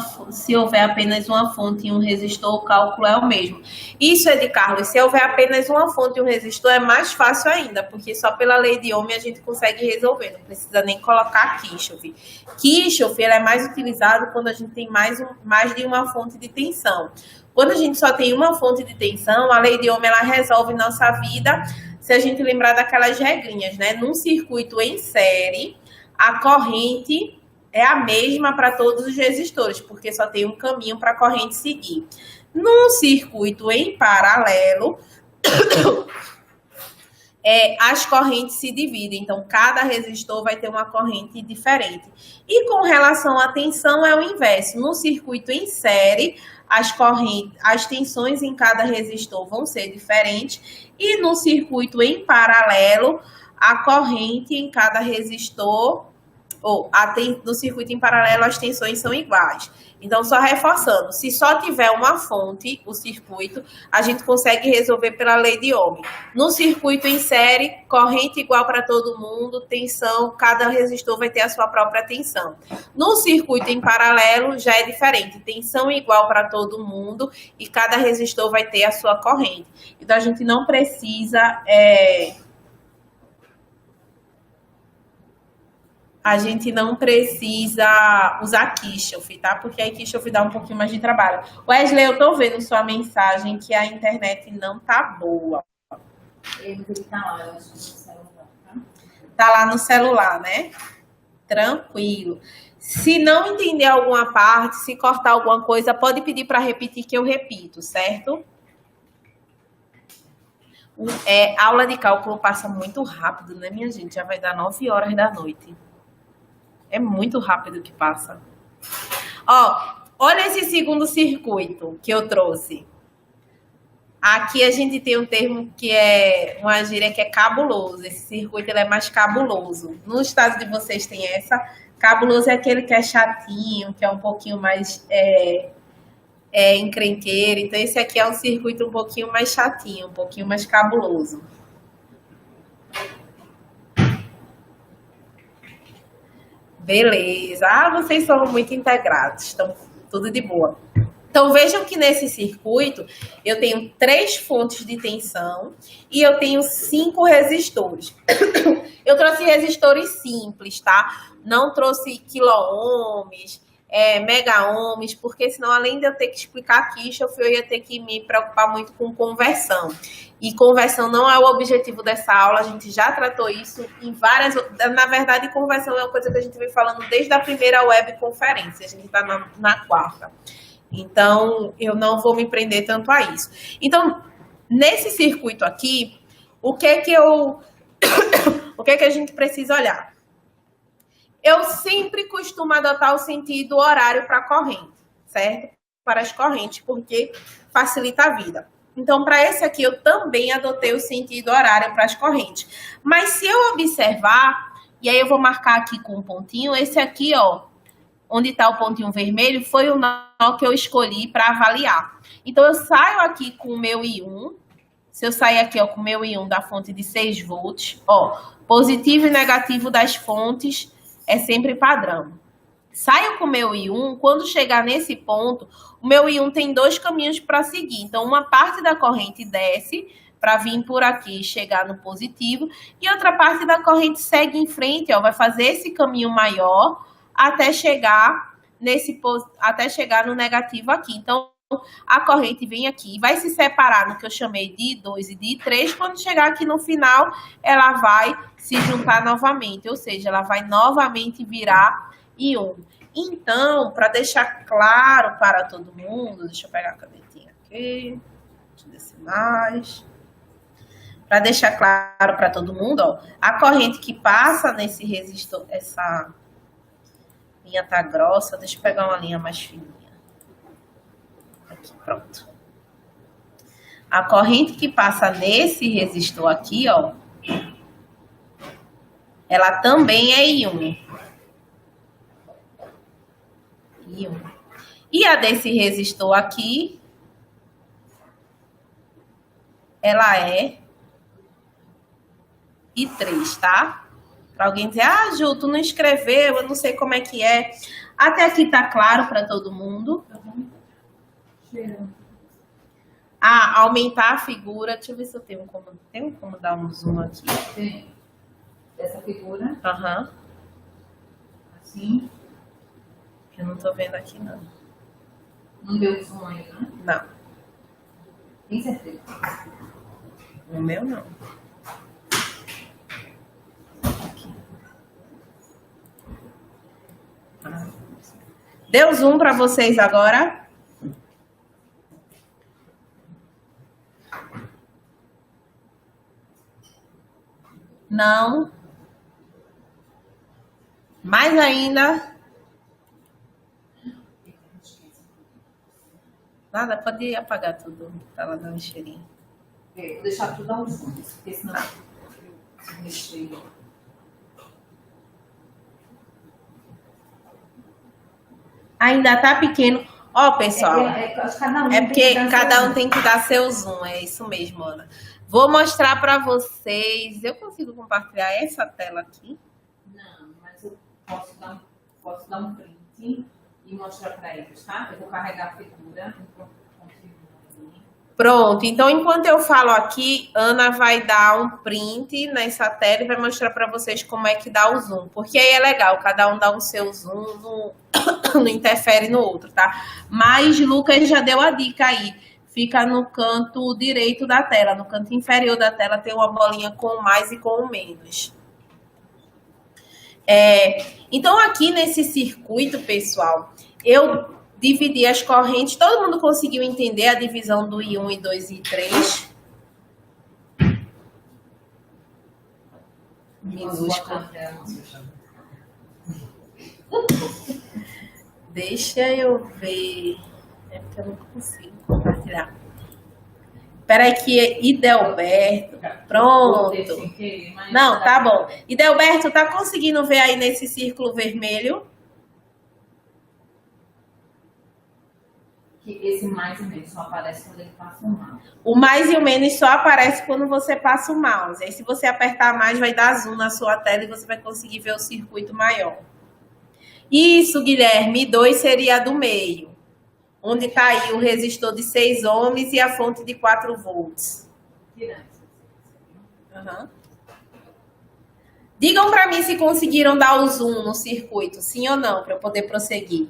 Speaker 1: fonte e um resistor, o cálculo é o mesmo. Isso, Ed Carlos, se houver apenas uma fonte e um resistor, é mais fácil ainda, porque só pela lei de Ohm a gente consegue resolver, não precisa nem colocar Kirchhoff. Kirchhoff ele é mais utilizado quando a gente tem mais de uma fonte de tensão. Quando a gente só tem uma fonte de tensão, a lei de Ohm ela resolve nossa vida, se a gente lembrar daquelas regrinhas, né? Num circuito em série, a corrente é a mesma para todos os resistores, porque só tem um caminho para a corrente seguir. Num circuito em paralelo, as correntes se dividem, então cada resistor vai ter uma corrente diferente. E com relação à tensão é o inverso. No circuito em série, as tensões em cada resistor vão ser diferentes, e no circuito em paralelo, a corrente em cada resistor no circuito em paralelo as tensões são iguais. Então, só reforçando, se só tiver uma fonte, o circuito, a gente consegue resolver pela lei de Ohm. No circuito em série, corrente igual para todo mundo, tensão, cada resistor vai ter a sua própria tensão. No circuito em paralelo, já é diferente, tensão igual para todo mundo e cada resistor vai ter a sua corrente. Então, a gente não precisa... A gente não precisa usar Kirchhoff, tá? Porque aí Kirchhoff dá um pouquinho mais de trabalho. Wesley, eu tô vendo sua mensagem que a internet não tá boa.
Speaker 2: Ele tá lá, eu acho, no celular, tá?
Speaker 1: Tá lá no celular, né? Tranquilo. Se não entender alguma parte, se cortar alguma coisa, pode pedir para repetir que eu repito, certo? Aula de cálculo passa muito rápido, né, minha gente? Já vai dar 9 horas da noite. É muito rápido que passa. Ó, olha esse segundo circuito que eu trouxe. Aqui a gente tem um termo que é uma gíria que é cabuloso. Esse circuito ele é mais cabuloso. No estado de vocês tem essa. Cabuloso é aquele que é chatinho, que é um pouquinho mais encrenqueiro. Então esse aqui é um circuito um pouquinho mais chatinho, um pouquinho mais cabuloso. Beleza. Vocês são muito integrados. Estão tudo de boa. Então, vejam que nesse circuito eu tenho 3 fontes de tensão e eu tenho 5 resistores. Eu trouxe resistores simples, tá? Não trouxe quilo-ohms, mega-ohms, porque senão, além de eu ter que explicar Kirchhoff, eu ia ter que me preocupar muito com conversão. E conversão não é o objetivo dessa aula, a gente já tratou isso em várias... Na verdade, conversão é uma coisa que a gente vem falando desde a primeira webconferência, a gente está na 4ª. Então, eu não vou me prender tanto a isso. Então, nesse circuito aqui, o que a gente precisa olhar? Eu sempre costumo adotar o sentido horário para a corrente, certo? Para as correntes, porque facilita a vida. Então, para esse aqui, eu também adotei o sentido horário para as correntes. Mas se eu observar, e aí eu vou marcar aqui com um pontinho, esse aqui, ó, onde está o pontinho vermelho, foi o nó que eu escolhi para avaliar. Então, eu saio aqui com o meu I1. Se eu sair aqui, ó, com o meu I1 da fonte de 6 volts, ó, positivo e negativo das fontes é sempre padrão. Saio com o meu I1, quando chegar nesse ponto, o meu I1 tem 2 caminhos para seguir. Então, uma parte da corrente desce para vir por aqui e chegar no positivo, e outra parte da corrente segue em frente, ó, vai fazer esse caminho maior até chegar no negativo aqui. Então, a corrente vem aqui, vai se separar no que eu chamei de I2 e de I3. Quando chegar aqui no final, ela vai se juntar novamente, ou seja, ela vai novamente virar I1. Então, para deixar claro para todo mundo, deixa eu pegar a canetinha. ver. Decimais. Para deixar claro para todo mundo, ó, a corrente que passa nesse resistor, essa linha tá grossa, deixa eu pegar uma linha mais fininha. Aqui, pronto. A corrente que passa nesse resistor aqui, ó, ela também é íon. E a desse resistor aqui, ela é I3, tá? Para alguém dizer, ah, Ju, tu não escreveu, eu não sei como é que é. Até aqui tá claro para todo mundo. Ah, aumentar a figura. Deixa eu ver se eu tenho como dar um zoom aqui.
Speaker 2: Tem. Essa figura.
Speaker 1: Aham.
Speaker 2: Assim.
Speaker 1: Eu não tô vendo aqui, não.
Speaker 2: Não deu zoom aí, né?
Speaker 1: Não.
Speaker 2: Tem certeza?
Speaker 1: O meu, não. Deu zoom para vocês agora? Não. Mais ainda? Nada, pode apagar tudo para ela dar um cheirinho.
Speaker 2: Vou deixar tudo aos juntos, porque senão eu mexer.
Speaker 1: Ainda tá pequeno. Ó, pessoal,
Speaker 2: É
Speaker 1: porque cada um tem que dar seu zoom. É isso mesmo, Ana. Vou mostrar para vocês. Eu consigo compartilhar essa tela aqui?
Speaker 2: Não, mas eu posso dar um print e mostrar para eles, tá? Eu vou carregar a figura.
Speaker 1: Pronto, então enquanto eu falo aqui, Ana vai dar um print nessa tela e vai mostrar para vocês como é que dá o zoom. Porque aí é legal, cada um dá o seu zoom, não interfere no outro, tá? Mas Lucas já deu a dica aí. Fica no canto direito da tela, no canto inferior da tela tem uma bolinha com o mais e com o menos. Então aqui nesse circuito, pessoal, eu dividi as correntes. Todo mundo conseguiu entender a divisão do I1, I2 e I3? Minúsculo. Deixa eu ver. É porque eu não consigo compartilhar. Espera que Idelberto. Pronto. Não, tá bom. Idelberto, tá conseguindo ver aí nesse círculo vermelho?
Speaker 2: Que esse mais e menos só aparece quando ele passa o mouse.
Speaker 1: O mais e o menos só aparece quando você passa o mouse. Aí se você apertar mais, vai dar zoom na sua tela e você vai conseguir ver o circuito maior. Isso, Guilherme, 2 seria a do meio. Onde está aí o resistor de 6 ohms e a fonte de 4 volts. Uhum. Digam para mim se conseguiram dar o zoom no circuito, sim ou não, para eu poder prosseguir.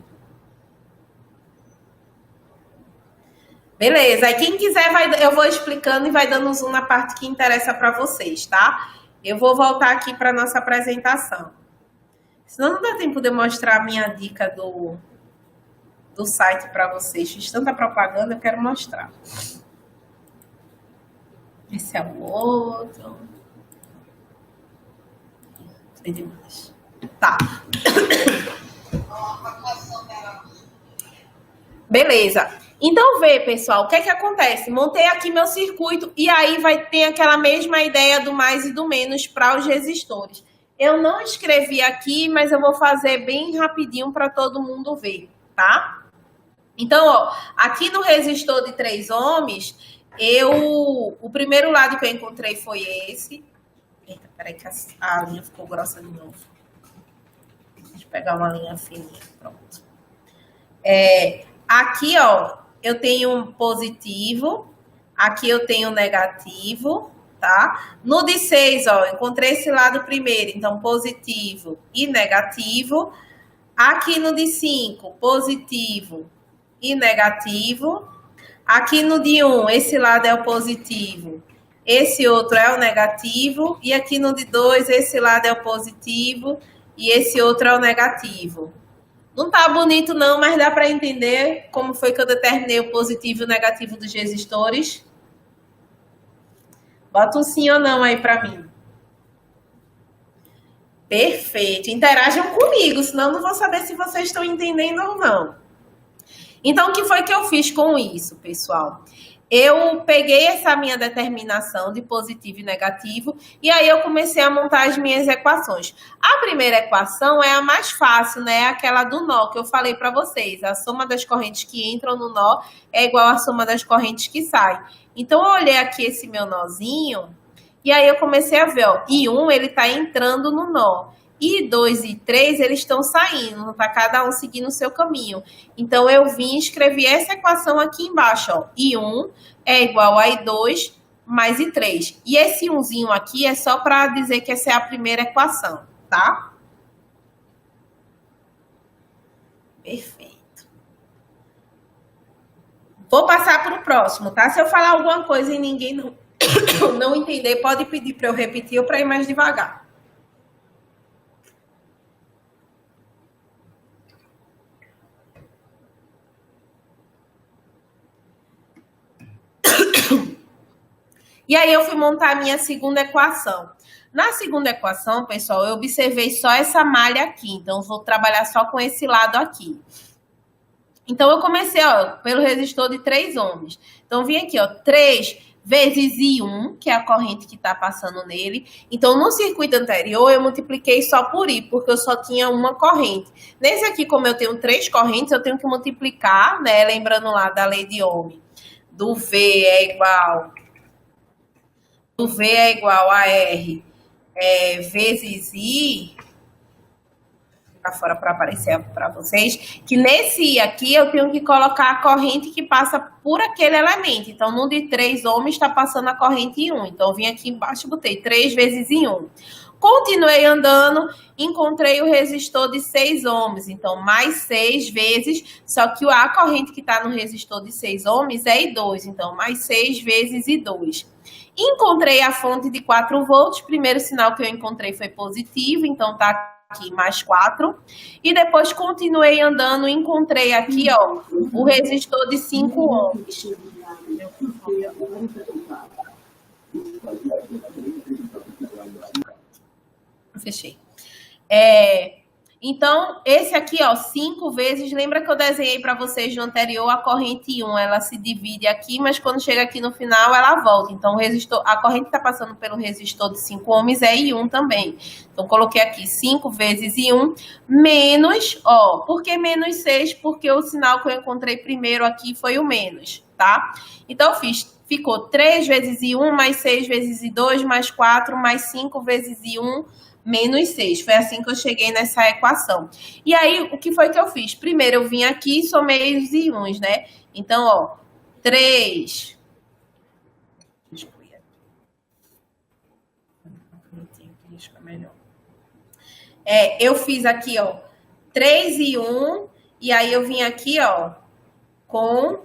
Speaker 1: Beleza, aí quem quiser, eu vou explicando e vai dando zoom na parte que interessa para vocês, tá? Eu vou voltar aqui para nossa apresentação. Senão não dá tempo de eu mostrar a minha dica do site para vocês. Fiz tanta propaganda, eu quero mostrar. Esse é o outro. Foi demais. Tá. Beleza. Então, vê, pessoal, o que é que acontece? Montei aqui meu circuito e aí vai ter aquela mesma ideia do mais e do menos para os resistores. Eu não escrevi aqui, mas eu vou fazer bem rapidinho para todo mundo ver, tá? Então, ó, aqui no resistor de 3 ohms, o primeiro lado que eu encontrei foi esse. Eita, peraí que a linha ficou grossa de novo. Deixa eu pegar uma linha fininha, pronto. Aqui, ó, eu tenho um positivo, aqui eu tenho um negativo, tá? No de 6, ó, encontrei esse lado primeiro, então positivo e negativo. Aqui no de 5, positivo e negativo. Aqui no de 1, esse lado é o positivo, esse outro é o negativo. E aqui no de 2, esse lado é o positivo e esse outro é o negativo. Não tá bonito não, mas dá para entender como foi que eu determinei o positivo e o negativo dos resistores? Bota um sim ou não aí para mim. Perfeito. Interajam comigo, senão eu não vou saber se vocês estão entendendo ou não. Então, o que foi que eu fiz com isso, pessoal? Eu peguei essa minha determinação de positivo e negativo e aí eu comecei a montar as minhas equações. A primeira equação é a mais fácil, né? Aquela do nó que eu falei para vocês. A soma das correntes que entram no nó é igual à soma das correntes que saem. Então, eu olhei aqui esse meu nozinho e aí eu comecei a ver, ó, I1 ele está entrando no nó. I2 e 3, eles estão saindo, está cada um seguindo o seu caminho. Então, eu vim e escrevi essa equação aqui embaixo, ó. I1 é igual a I2 mais I3. E esse 1zinho aqui é só para dizer que essa é a primeira equação, tá? Perfeito. Vou passar para o próximo, tá? Se eu falar alguma coisa e ninguém não entender, pode pedir para eu repetir ou para ir mais devagar. E aí eu fui montar a minha segunda equação. Na segunda equação, pessoal, eu observei só essa malha aqui. Então, eu vou trabalhar só com esse lado aqui. Então, eu comecei, ó, pelo resistor de 3 ohms. Então, vim aqui, ó, 3 vezes I1, que é a corrente que está passando nele. Então, no circuito anterior, eu multipliquei só por I, porque eu só tinha uma corrente. Nesse aqui, como eu tenho 3 correntes, eu tenho que multiplicar, né? Lembrando lá da lei de Ohm. Do V é igual a R vezes I, para fora para aparecer para vocês, que nesse I aqui eu tenho que colocar a corrente que passa por aquele elemento. Então, no de 3 ohms está passando a corrente I1. Então, eu vim aqui embaixo e botei 3 vezes I1. Continuei andando, encontrei o resistor de 6 ohms. Então, mais 6 vezes, só que a corrente que está no resistor de 6 ohms é I2. Então, mais 6 vezes I2. Encontrei a fonte de 4 volts. Primeiro sinal que eu encontrei foi positivo, então tá aqui mais 4. E depois continuei andando, encontrei aqui, ó, o resistor de 5 ohms. Fechei. Então, esse aqui, ó, 5 vezes, lembra que eu desenhei para vocês no anterior, a corrente 1, ela se divide aqui, mas quando chega aqui no final, ela volta. Então, o resistor, a corrente está passando pelo resistor de 5 ohms é I1 também. Então, coloquei aqui 5 vezes I1, menos, ó, por que menos 6? Porque o sinal que eu encontrei primeiro aqui foi o menos, tá? Então, eu ficou 3 vezes I1, mais 6 vezes I2, mais 4, mais 5 vezes I1, menos 6. Foi assim que eu cheguei nessa equação. E aí, o que foi que eu fiz? Primeiro, eu vim aqui e somei os íons, né? Então, ó, 3. Eu fiz aqui, ó, 3 e 1. E aí, eu vim aqui, ó, com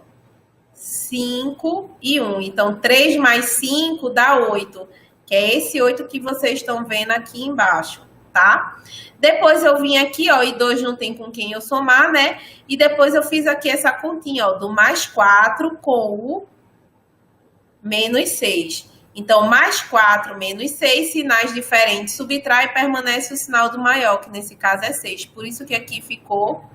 Speaker 1: 5 e 1. Então, 3 mais 5 dá 8. Que é esse 8 que vocês estão vendo aqui embaixo, tá? Depois eu vim aqui, ó, e 2 não tem com quem eu somar, né? E depois eu fiz aqui essa continha, ó, do mais 4 com o menos 6. Então, mais 4 menos 6, sinais diferentes, subtrai e permanece o sinal do maior, que nesse caso é 6. Por isso que aqui ficou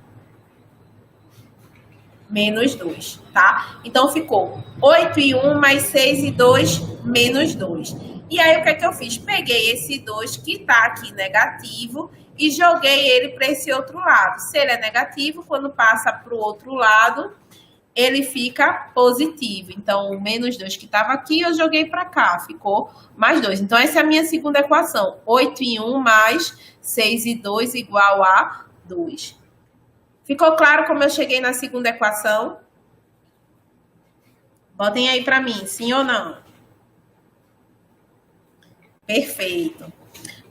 Speaker 1: menos 2, tá? Então, ficou 8 e 1 mais 6 e 2 menos 2. E aí, o que é que eu fiz? Peguei esse 2 que está aqui negativo e joguei ele para esse outro lado. Se ele é negativo, quando passa para o outro lado, ele fica positivo. Então, o menos 2 que estava aqui, eu joguei para cá. Ficou mais 2. Então, essa é a minha segunda equação. 8 e 1 mais 6 e 2 igual a 2. Ficou claro como eu cheguei na segunda equação? Botem aí para mim, sim ou não? Perfeito.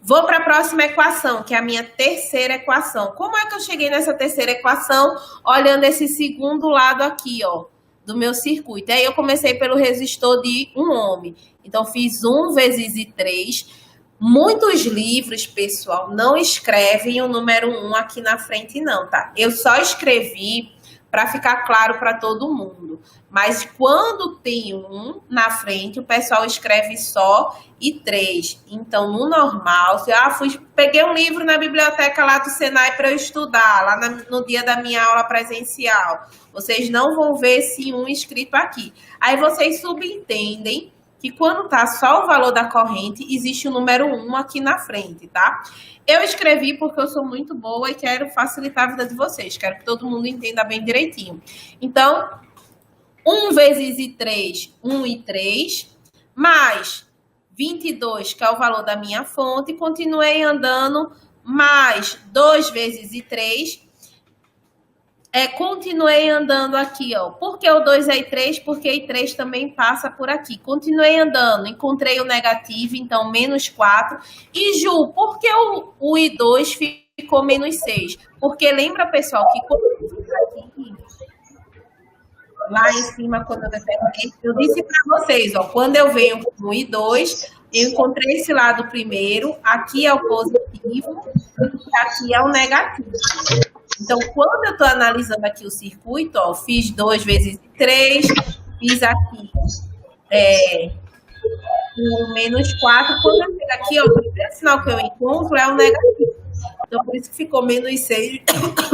Speaker 1: Vou para a próxima equação, que é a minha terceira equação. Como é que eu cheguei nessa terceira equação? Olhando esse segundo lado aqui, ó, do meu circuito. Aí eu comecei pelo resistor de 1 ohm. Então, fiz 1 vezes I3 Muitos livros, pessoal, não escrevem o número 1 aqui na frente, não, tá? Eu só escrevi para ficar claro para todo mundo. Mas quando tem 1 na frente, o pessoal escreve só e 3. Então, no normal, se peguei um livro na biblioteca lá do Senai para eu estudar, lá no dia da minha aula presencial, vocês não vão ver esse 1 escrito aqui. Aí vocês subentendem que quando tá só o valor da corrente, existe o número 1 aqui na frente, tá? Eu escrevi porque eu sou muito boa e quero facilitar a vida de vocês. Quero que todo mundo entenda bem direitinho. Então, 1 vezes I3, 1 e 3, mais 22, que é o valor da minha fonte. Continuei andando, mais 2 vezes I3. Continuei andando aqui, ó. Por que o 2 é I3? Porque I3 também passa por aqui. Continuei andando, encontrei o negativo, então menos 4. E Ju, por que o I2 ficou menos 6? Porque lembra, pessoal, que quando aqui, lá em cima, quando eu determinei, eu disse para vocês, ó, quando eu venho com o I2, eu encontrei esse lado primeiro, aqui é o positivo, e aqui é o negativo. Então, quando eu estou analisando aqui o circuito, ó, fiz 2 vezes 3, fiz aqui o menos 4. Quando eu chego aqui, ó, o primeiro sinal que eu encontro é o negativo. Então, por isso que ficou menos 6,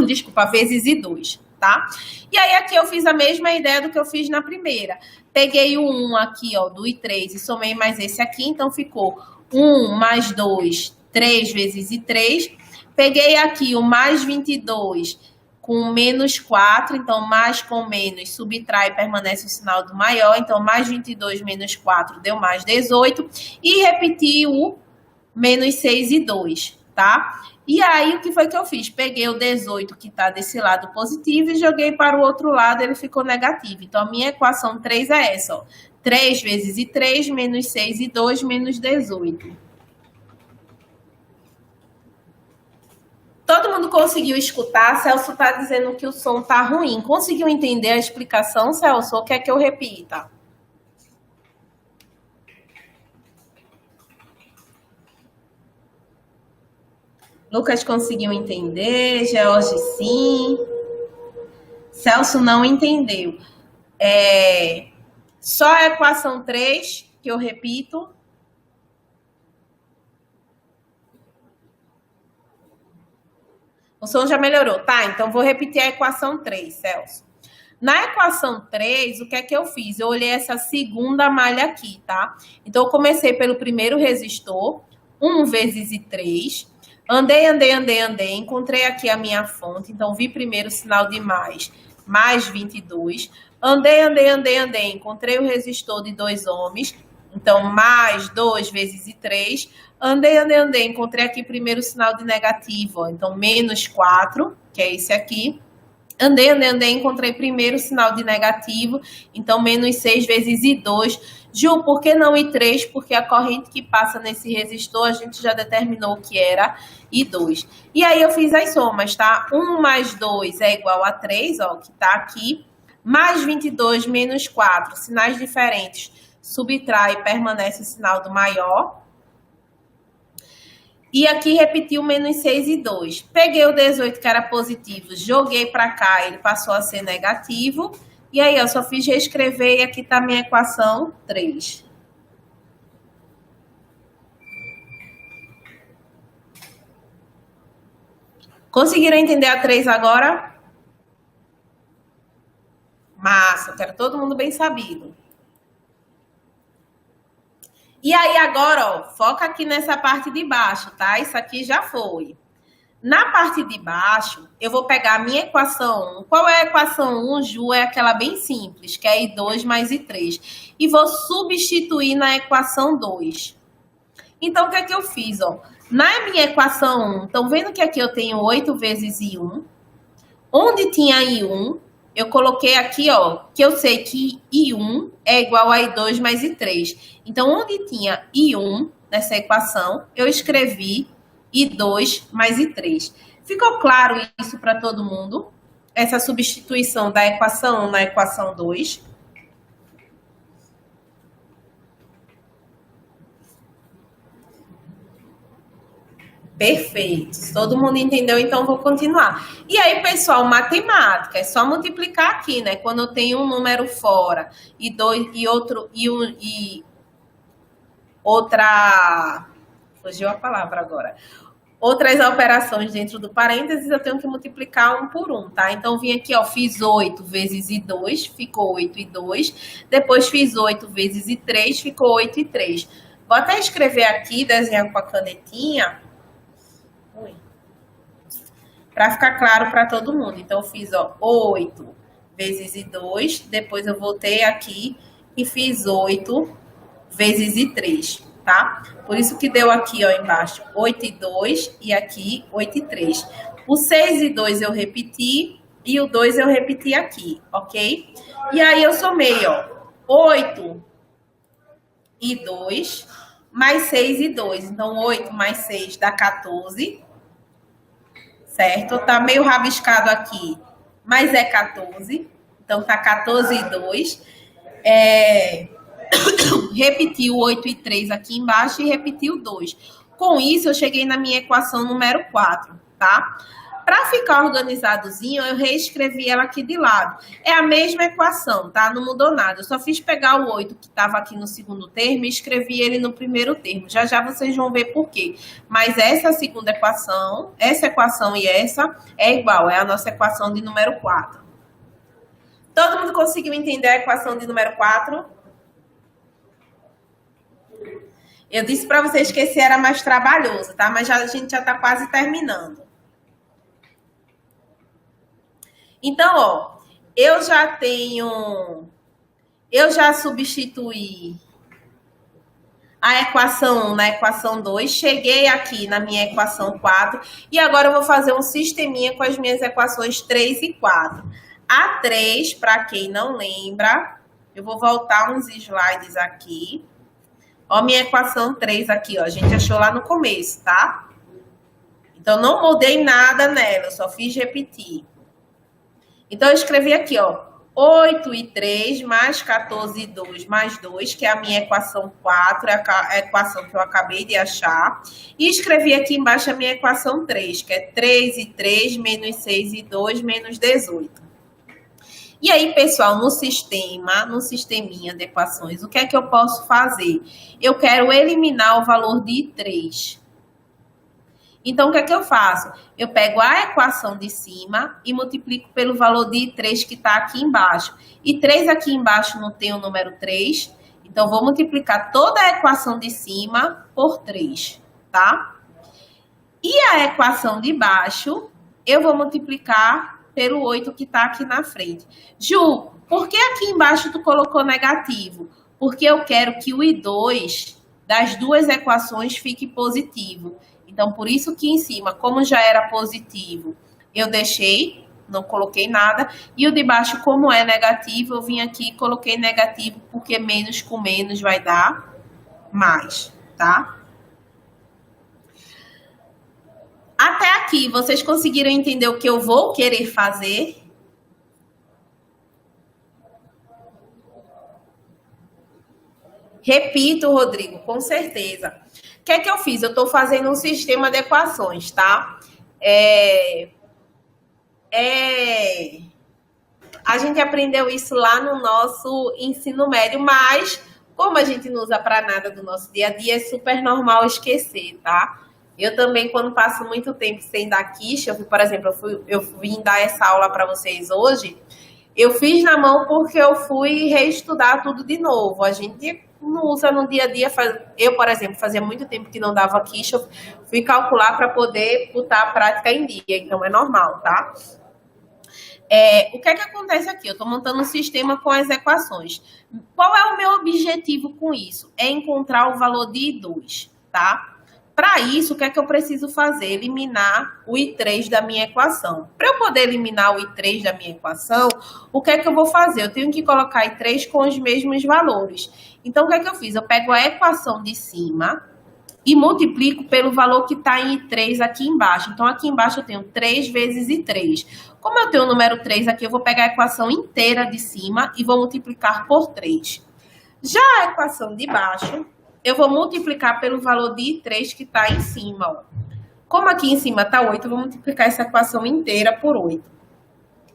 Speaker 1: desculpa, vezes e 2, tá? E aí, aqui eu fiz a mesma ideia do que eu fiz na primeira. Peguei o 1 aqui, ó, do I3 e somei mais esse aqui, então ficou 1 mais 2, 3 vezes I3. Peguei aqui o mais 22 com menos 4, então mais com menos subtrai, permanece o sinal do maior, então mais 22 menos 4 deu mais 18, e repeti o menos 6 e 2, tá? E aí, o que foi que eu fiz? Peguei o 18 que está desse lado positivo e joguei para o outro lado, ele ficou negativo. Então, a minha equação 3 é essa, ó. 3 vezes e 3, menos 6 e 2, menos 18. Todo mundo conseguiu escutar? Celso está dizendo que o som está ruim. Conseguiu entender a explicação, Celso? Ou quer que eu repita? Lucas conseguiu entender, George sim. Celso não entendeu. Só a equação 3, que eu repito. O som já melhorou, tá? Então, vou repetir a equação 3, Celso. Na equação 3, o que é que eu fiz? Eu olhei essa segunda malha aqui, tá? Então, eu comecei pelo primeiro resistor, 1 vezes I3. Andei, encontrei aqui a minha fonte. Então, vi primeiro o sinal de mais 22. Andei, encontrei o resistor de 2 ohms. Então, mais 2 vezes I3. Andei, encontrei aqui primeiro o sinal de negativo, ó. Então, menos 4, que é esse aqui. Andei, encontrei primeiro o sinal de negativo, então, menos 6 vezes I2. Ju, por que não I3? Porque a corrente que passa nesse resistor, a gente já determinou que era I2. E aí, eu fiz as somas, tá? 1 mais 2 é igual a 3, ó, que tá aqui. Mais 22 menos 4, sinais diferentes. Subtrai, permanece o sinal do maior. E aqui repetiu menos 6 e 2. Peguei o 18, que era positivo, joguei para cá, ele passou a ser negativo. E aí, eu só fiz reescrever e aqui está a minha equação 3. Conseguiram entender a 3 agora? Massa, eu quero todo mundo bem sabido. E aí, agora, ó, foca aqui nessa parte de baixo, tá? Isso aqui já foi. Na parte de baixo, eu vou pegar a minha equação 1. Qual é a equação 1, Ju? É aquela bem simples, que é I2 mais I3. E vou substituir na equação 2. Então, o que é que eu fiz, ó? Na minha equação 1, estão vendo que aqui eu tenho 8 vezes I1. Onde tinha I1, eu coloquei aqui, ó, que eu sei que I1 é igual a I2 mais I3. Então, onde tinha I1 nessa equação, eu escrevi I2 mais I3. Ficou claro isso para todo mundo? Essa substituição da equação 1 na equação 2? Perfeito. Todo mundo entendeu, então vou continuar. E aí, pessoal, matemática, é só multiplicar aqui, né? Quando eu tenho um número fora e outra, fugiu a palavra agora. Outras operações dentro do parênteses, eu tenho que multiplicar um por um, tá? Então, vim aqui, ó, fiz 8 vezes e 2, ficou 8 e 2. Depois, fiz 8 vezes e 3, ficou 8 e 3. Vou até escrever aqui, desenhar com a canetinha, para ficar claro para todo mundo. Então, eu fiz, ó, 8 vezes e 2. Depois, eu voltei aqui e fiz 8 vezes e 3. Tá? Por isso que deu aqui, ó, embaixo, 8 e 2 e aqui 8 e 3. O 6 e 2 eu repeti e o 2 eu repeti aqui, ok? E aí eu somei, ó, 8 e 2 mais 6 e 2. Então, 8 mais 6 dá 14, certo? Tá meio rabiscado aqui, mas é 14. Então, tá 14 e 2. Repetiu 8 e 3 aqui embaixo e repetiu 2. Com isso, eu cheguei na minha equação número 4, tá? Para ficar organizadozinho, eu reescrevi ela aqui de lado. É a mesma equação, tá? Não mudou nada. Eu só fiz pegar o 8 que estava aqui no segundo termo e escrevi ele no primeiro termo. Já já vocês vão ver por quê. Mas essa segunda equação, essa equação e essa é igual. É a nossa equação de número 4. Todo mundo conseguiu entender a equação de número 4? Eu disse para vocês que esse era mais trabalhoso, tá? Mas a gente já está quase terminando. Então, ó, eu já substituí a equação 1 na equação 2, cheguei aqui na minha equação 4 e agora eu vou fazer um sisteminha com as minhas equações 3 e 4. A 3, para quem não lembra, eu vou voltar uns slides aqui. Ó, minha equação 3 aqui, ó, a gente achou lá no começo, tá? Então, não mudei nada nela, eu só fiz repetir. Então, eu escrevi aqui, ó, 8 e 3 mais 14 e 2 mais 2, que é a minha equação 4, é a equação que eu acabei de achar. E escrevi aqui embaixo a minha equação 3, que é 3 e 3 menos 6 e 2 menos 18. E aí, pessoal, no sisteminha de equações, o que é que eu posso fazer? Eu quero eliminar o valor de 3. Então, o que é que eu faço? Eu pego a equação de cima e multiplico pelo valor de 3 que está aqui embaixo. E 3 aqui embaixo não tem o número 3, então vou multiplicar toda a equação de cima por 3, tá? E a equação de baixo, eu vou multiplicar pelo 8 que está aqui na frente. Ju, por que aqui embaixo tu colocou negativo? Porque eu quero que o I2 das duas equações fique positivo. Então, por isso que em cima, como já era positivo, eu deixei, não coloquei nada. E o de baixo, como é negativo, eu vim aqui e coloquei negativo, porque menos com menos vai dar mais, tá? Até aqui, vocês conseguiram entender o que eu vou querer fazer? Repito, Rodrigo, com certeza. O que é que eu fiz? Eu estou fazendo um sistema de equações, tá? A gente aprendeu isso lá no nosso ensino médio, mas como a gente não usa para nada do nosso dia a dia, é super normal esquecer, tá? Eu também, quando passo muito tempo sem dar quiche, por exemplo, eu vim dar essa aula para vocês hoje, eu fiz na mão porque eu fui reestudar tudo de novo. A gente não usa no dia a dia. Eu, por exemplo, fazia muito tempo que não dava quiche, eu fui calcular para poder botar a prática em dia, então é normal, tá? O que é que acontece aqui? Eu estou montando um sistema com as equações. Qual é o meu objetivo com isso? É encontrar o valor de I2, tá? Para isso, o que é que eu preciso fazer? Eliminar o I3 da minha equação. Para eu poder eliminar o I3 da minha equação, o que é que eu vou fazer? Eu tenho que colocar I3 com os mesmos valores. Então, o que é que eu fiz? Eu pego a equação de cima e multiplico pelo valor que está em I3 aqui embaixo. Então, aqui embaixo eu tenho 3 vezes I3. Como eu tenho o número 3 aqui, eu vou pegar a equação inteira de cima e vou multiplicar por 3. Já a equação de baixo, eu vou multiplicar pelo valor de I3 que está em cima, ó. Como aqui em cima está 8, eu vou multiplicar essa equação inteira por 8.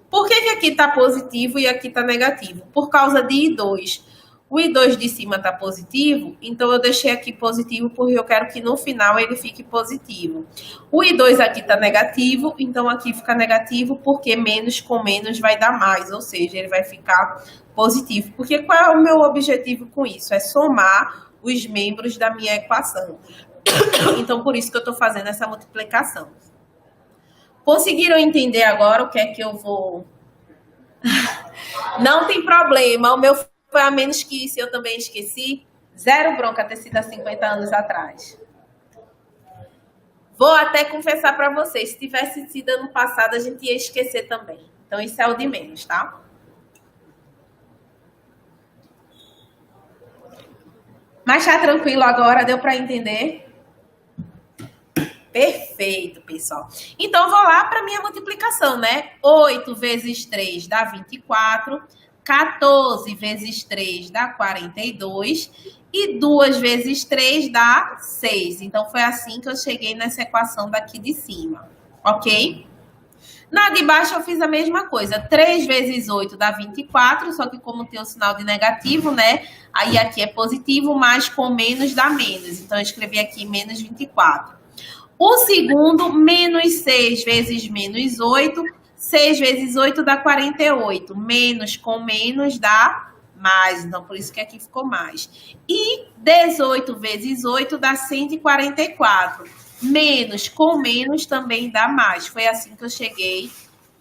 Speaker 1: Por que aqui está positivo e aqui está negativo? Por causa de I2. O I2 de cima está positivo, então eu deixei aqui positivo porque eu quero que no final ele fique positivo. O I2 aqui está negativo, então aqui fica negativo porque menos com menos vai dar mais, ou seja, ele vai ficar positivo. Porque qual é o meu objetivo com isso? É somar os membros da minha equação. Então, por isso que eu estou fazendo essa multiplicação. Conseguiram entender agora o que é que eu vou... Não tem problema, o meu foi a menos que isso, eu também esqueci. Zero bronca ter sido há 50 anos atrás. Vou até confessar para vocês, se tivesse sido ano passado, a gente ia esquecer também. Então, isso é o de menos, tá? Mas tá tranquilo agora, deu para entender? Perfeito, pessoal. Então, vou lá para minha multiplicação, né? 8 vezes 3 dá 24. 14 vezes 3 dá 42. E 2 vezes 3 dá 6. Então, foi assim que eu cheguei nessa equação daqui de cima. Ok? Na de baixo, eu fiz a mesma coisa. 3 vezes 8 dá 24. Só que como tem o sinal de negativo, né? Aí aqui é positivo, mas com menos dá menos. Então, eu escrevi aqui menos 24. O segundo, menos 6 vezes menos 8. 6 vezes 8 dá 48. Menos com menos dá mais. Então, por isso que aqui ficou mais. E 18 vezes 8 dá 144. Menos com menos também dá mais. Foi assim que eu cheguei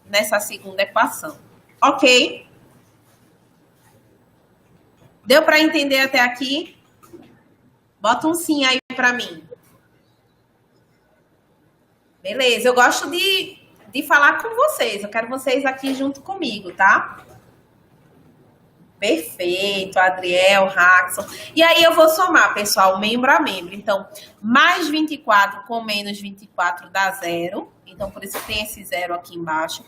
Speaker 1: nessa segunda equação. Ok? Deu para entender até aqui? Bota um sim aí para mim. Beleza, eu gosto de falar com vocês. Eu quero vocês aqui junto comigo, tá? Perfeito, Adriel, Raxon. E aí eu vou somar, pessoal, membro a membro. Então, mais 24 com menos 24 dá 0. Então, por isso que tem esse 0 aqui embaixo.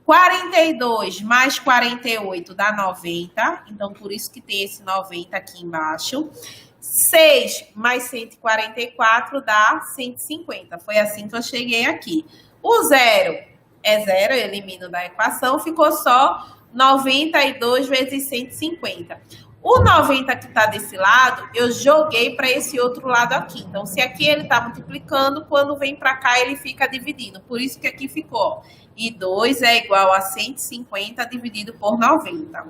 Speaker 1: 42 mais 48 dá 90. Então, por isso que tem esse 90 aqui embaixo. 6 mais 144 dá 150. Foi assim que eu cheguei aqui. O 0 é 0, eu elimino da equação, ficou só 92 vezes 150. O 90 que está desse lado, eu joguei para esse outro lado aqui. Então, se aqui ele está multiplicando, quando vem para cá ele fica dividindo. Por isso que aqui ficou. E 2 é igual a 150 dividido por 90.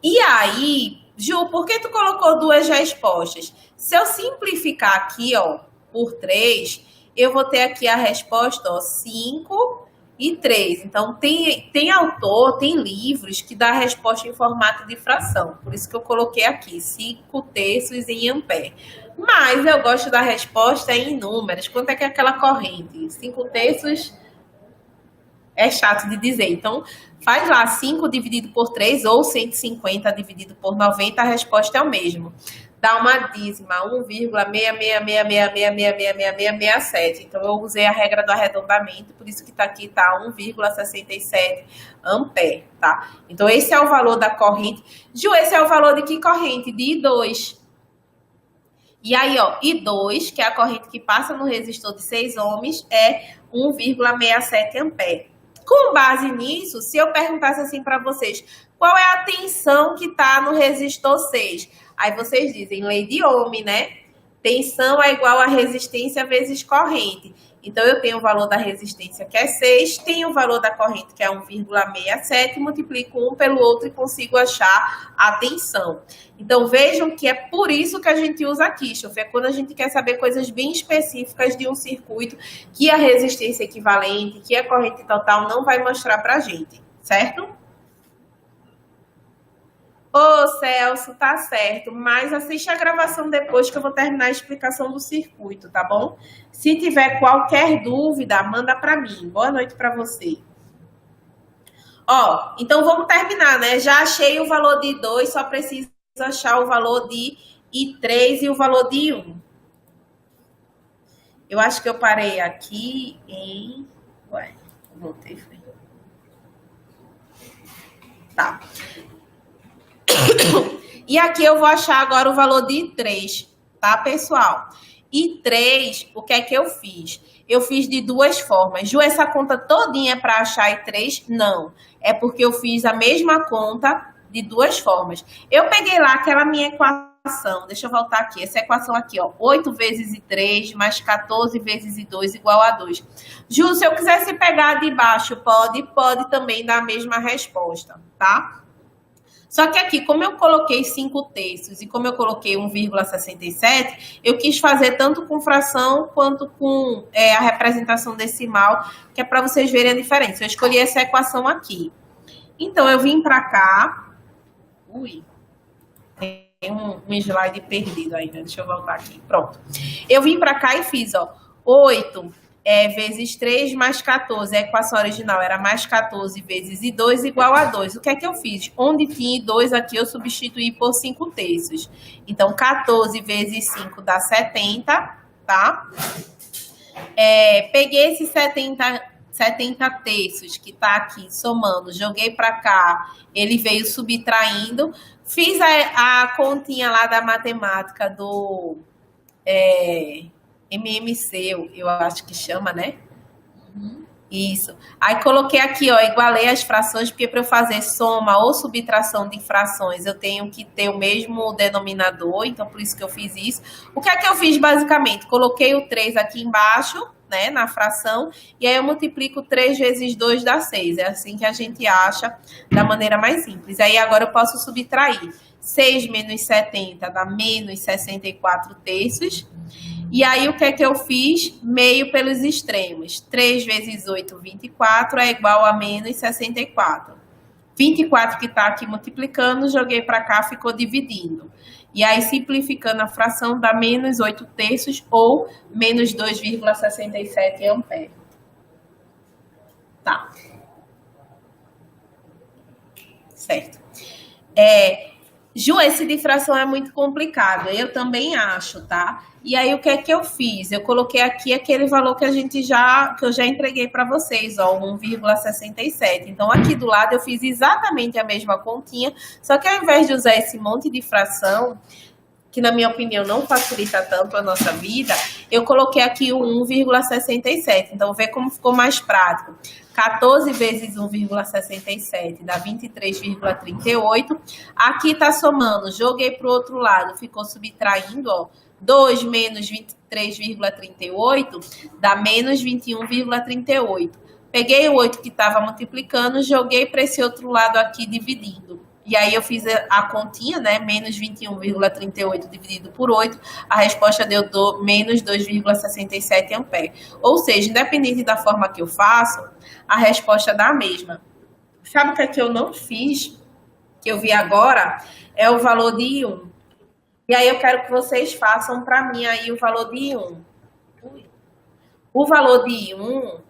Speaker 1: E aí... Ju, por que tu colocou duas respostas? Se eu simplificar aqui, ó, por 3, eu vou ter aqui a resposta, ó, 5 e 3. Então, tem autor, tem livros que dá a resposta em formato de fração. Por isso que eu coloquei aqui, 5 terços em ampere. Mas eu gosto da resposta em números. Quanto é que é aquela corrente? 5 terços é chato de dizer. Então, faz lá 5 dividido por 3 ou 150 dividido por 90, a resposta é o mesmo. Dá uma dízima, 1,666666667. Então, eu usei a regra do arredondamento, por isso que tá aqui, tá 1,67 ampere, tá? Então, esse é o valor da corrente. Ju, esse é o valor de que corrente? De I2. E aí, ó, I2, que é a corrente que passa no resistor de 6 ohms, é 1,67 ampere. Com base nisso, se eu perguntasse assim para vocês, qual é a tensão que está no resistor 6? Aí vocês dizem, lei de Ohm, né? Tensão é igual a resistência vezes corrente. Então, eu tenho o valor da resistência, que é 6, tenho o valor da corrente, que é 1,67, multiplico um pelo outro e consigo achar a tensão. Então, vejam que é por isso que a gente usa Kirchhoff. É quando a gente quer saber coisas bem específicas de um circuito que a resistência equivalente, que a corrente total não vai mostrar para a gente, certo? Ô, Celso, tá certo, mas assiste a gravação depois que eu vou terminar a explicação do circuito, tá bom? Se tiver qualquer dúvida, manda para mim. Boa noite para você. Ó, então vamos terminar, né? Já achei o valor de 2, só preciso achar o valor de I3 e o valor de 1. Eu acho que eu parei aqui em... Ué, voltei, foi. Tá. E aqui eu vou achar agora o valor de 3, tá, pessoal? E 3, o que é que eu fiz? Eu fiz de duas formas. Ju, essa conta todinha é para achar I3? Não. É porque eu fiz a mesma conta de duas formas. Eu peguei lá aquela minha equação. Deixa eu voltar aqui. Essa equação aqui, ó. 8 vezes I3 mais 14 vezes I2 igual a 2. Ju, se eu quisesse pegar de baixo, pode também dar a mesma resposta, tá? Só que aqui, como eu coloquei 5/3 e como eu coloquei 1,67, eu quis fazer tanto com fração quanto com a representação decimal, que é para vocês verem a diferença. Eu escolhi essa equação aqui. Então, eu vim para cá. Ui, tem um slide perdido ainda. Deixa eu voltar aqui. Pronto. Eu vim para cá e fiz, ó, 8 vezes 3 mais 14. A equação original era mais 14 vezes I2 igual a 2. O que é que eu fiz? Onde tinha I2 aqui, eu substituí por 5/3. Então, 14 vezes 5 dá 70, tá? Peguei esses 70 terços que tá aqui, somando, joguei para cá, ele veio subtraindo. Fiz a continha lá da matemática do... MMC, eu acho que chama, né? Isso. Aí coloquei aqui, ó, igualei as frações, porque para eu fazer soma ou subtração de frações, eu tenho que ter o mesmo denominador, então por isso que eu fiz isso. O que é que eu fiz basicamente? Coloquei o 3 aqui embaixo, né, na fração, e aí eu multiplico 3 vezes 2 dá 6. É assim que a gente acha da maneira mais simples. Aí agora eu posso subtrair. 6 menos 70 dá menos 64 terços. E aí, o que é que eu fiz? Meio pelos extremos. 3 vezes 8, 24, é igual a menos 64. 24 que está aqui multiplicando, joguei para cá, ficou dividindo. E aí, simplificando a fração, dá menos 8 terços ou menos 2,67 amperes. Tá. Certo. Ju, esse de fração é muito complicado. Eu também acho, tá? E aí, o que é que eu fiz? Eu coloquei aqui aquele valor que eu já entreguei para vocês, ó, 1,67. Então, aqui do lado eu fiz exatamente a mesma continha, só que ao invés de usar esse monte de fração, que na minha opinião não facilita tanto a nossa vida, eu coloquei aqui o 1,67. Então, vê como ficou mais prático. 14 vezes 1,67 dá 23,38. Aqui tá somando, joguei para o outro lado, ficou subtraindo, ó. 2 menos 23,38 dá menos 21,38. Peguei o 8 que estava multiplicando, joguei para esse outro lado aqui dividindo. E aí eu fiz a continha, né? Menos 21,38 dividido por 8. A resposta deu menos 2,67 amperes. Ou seja, independente da forma que eu faço, a resposta dá a mesma. Sabe o que é que eu não fiz? Que eu vi agora? É o valor de I1. E aí eu quero que vocês façam para mim aí o valor de I1. O valor de I1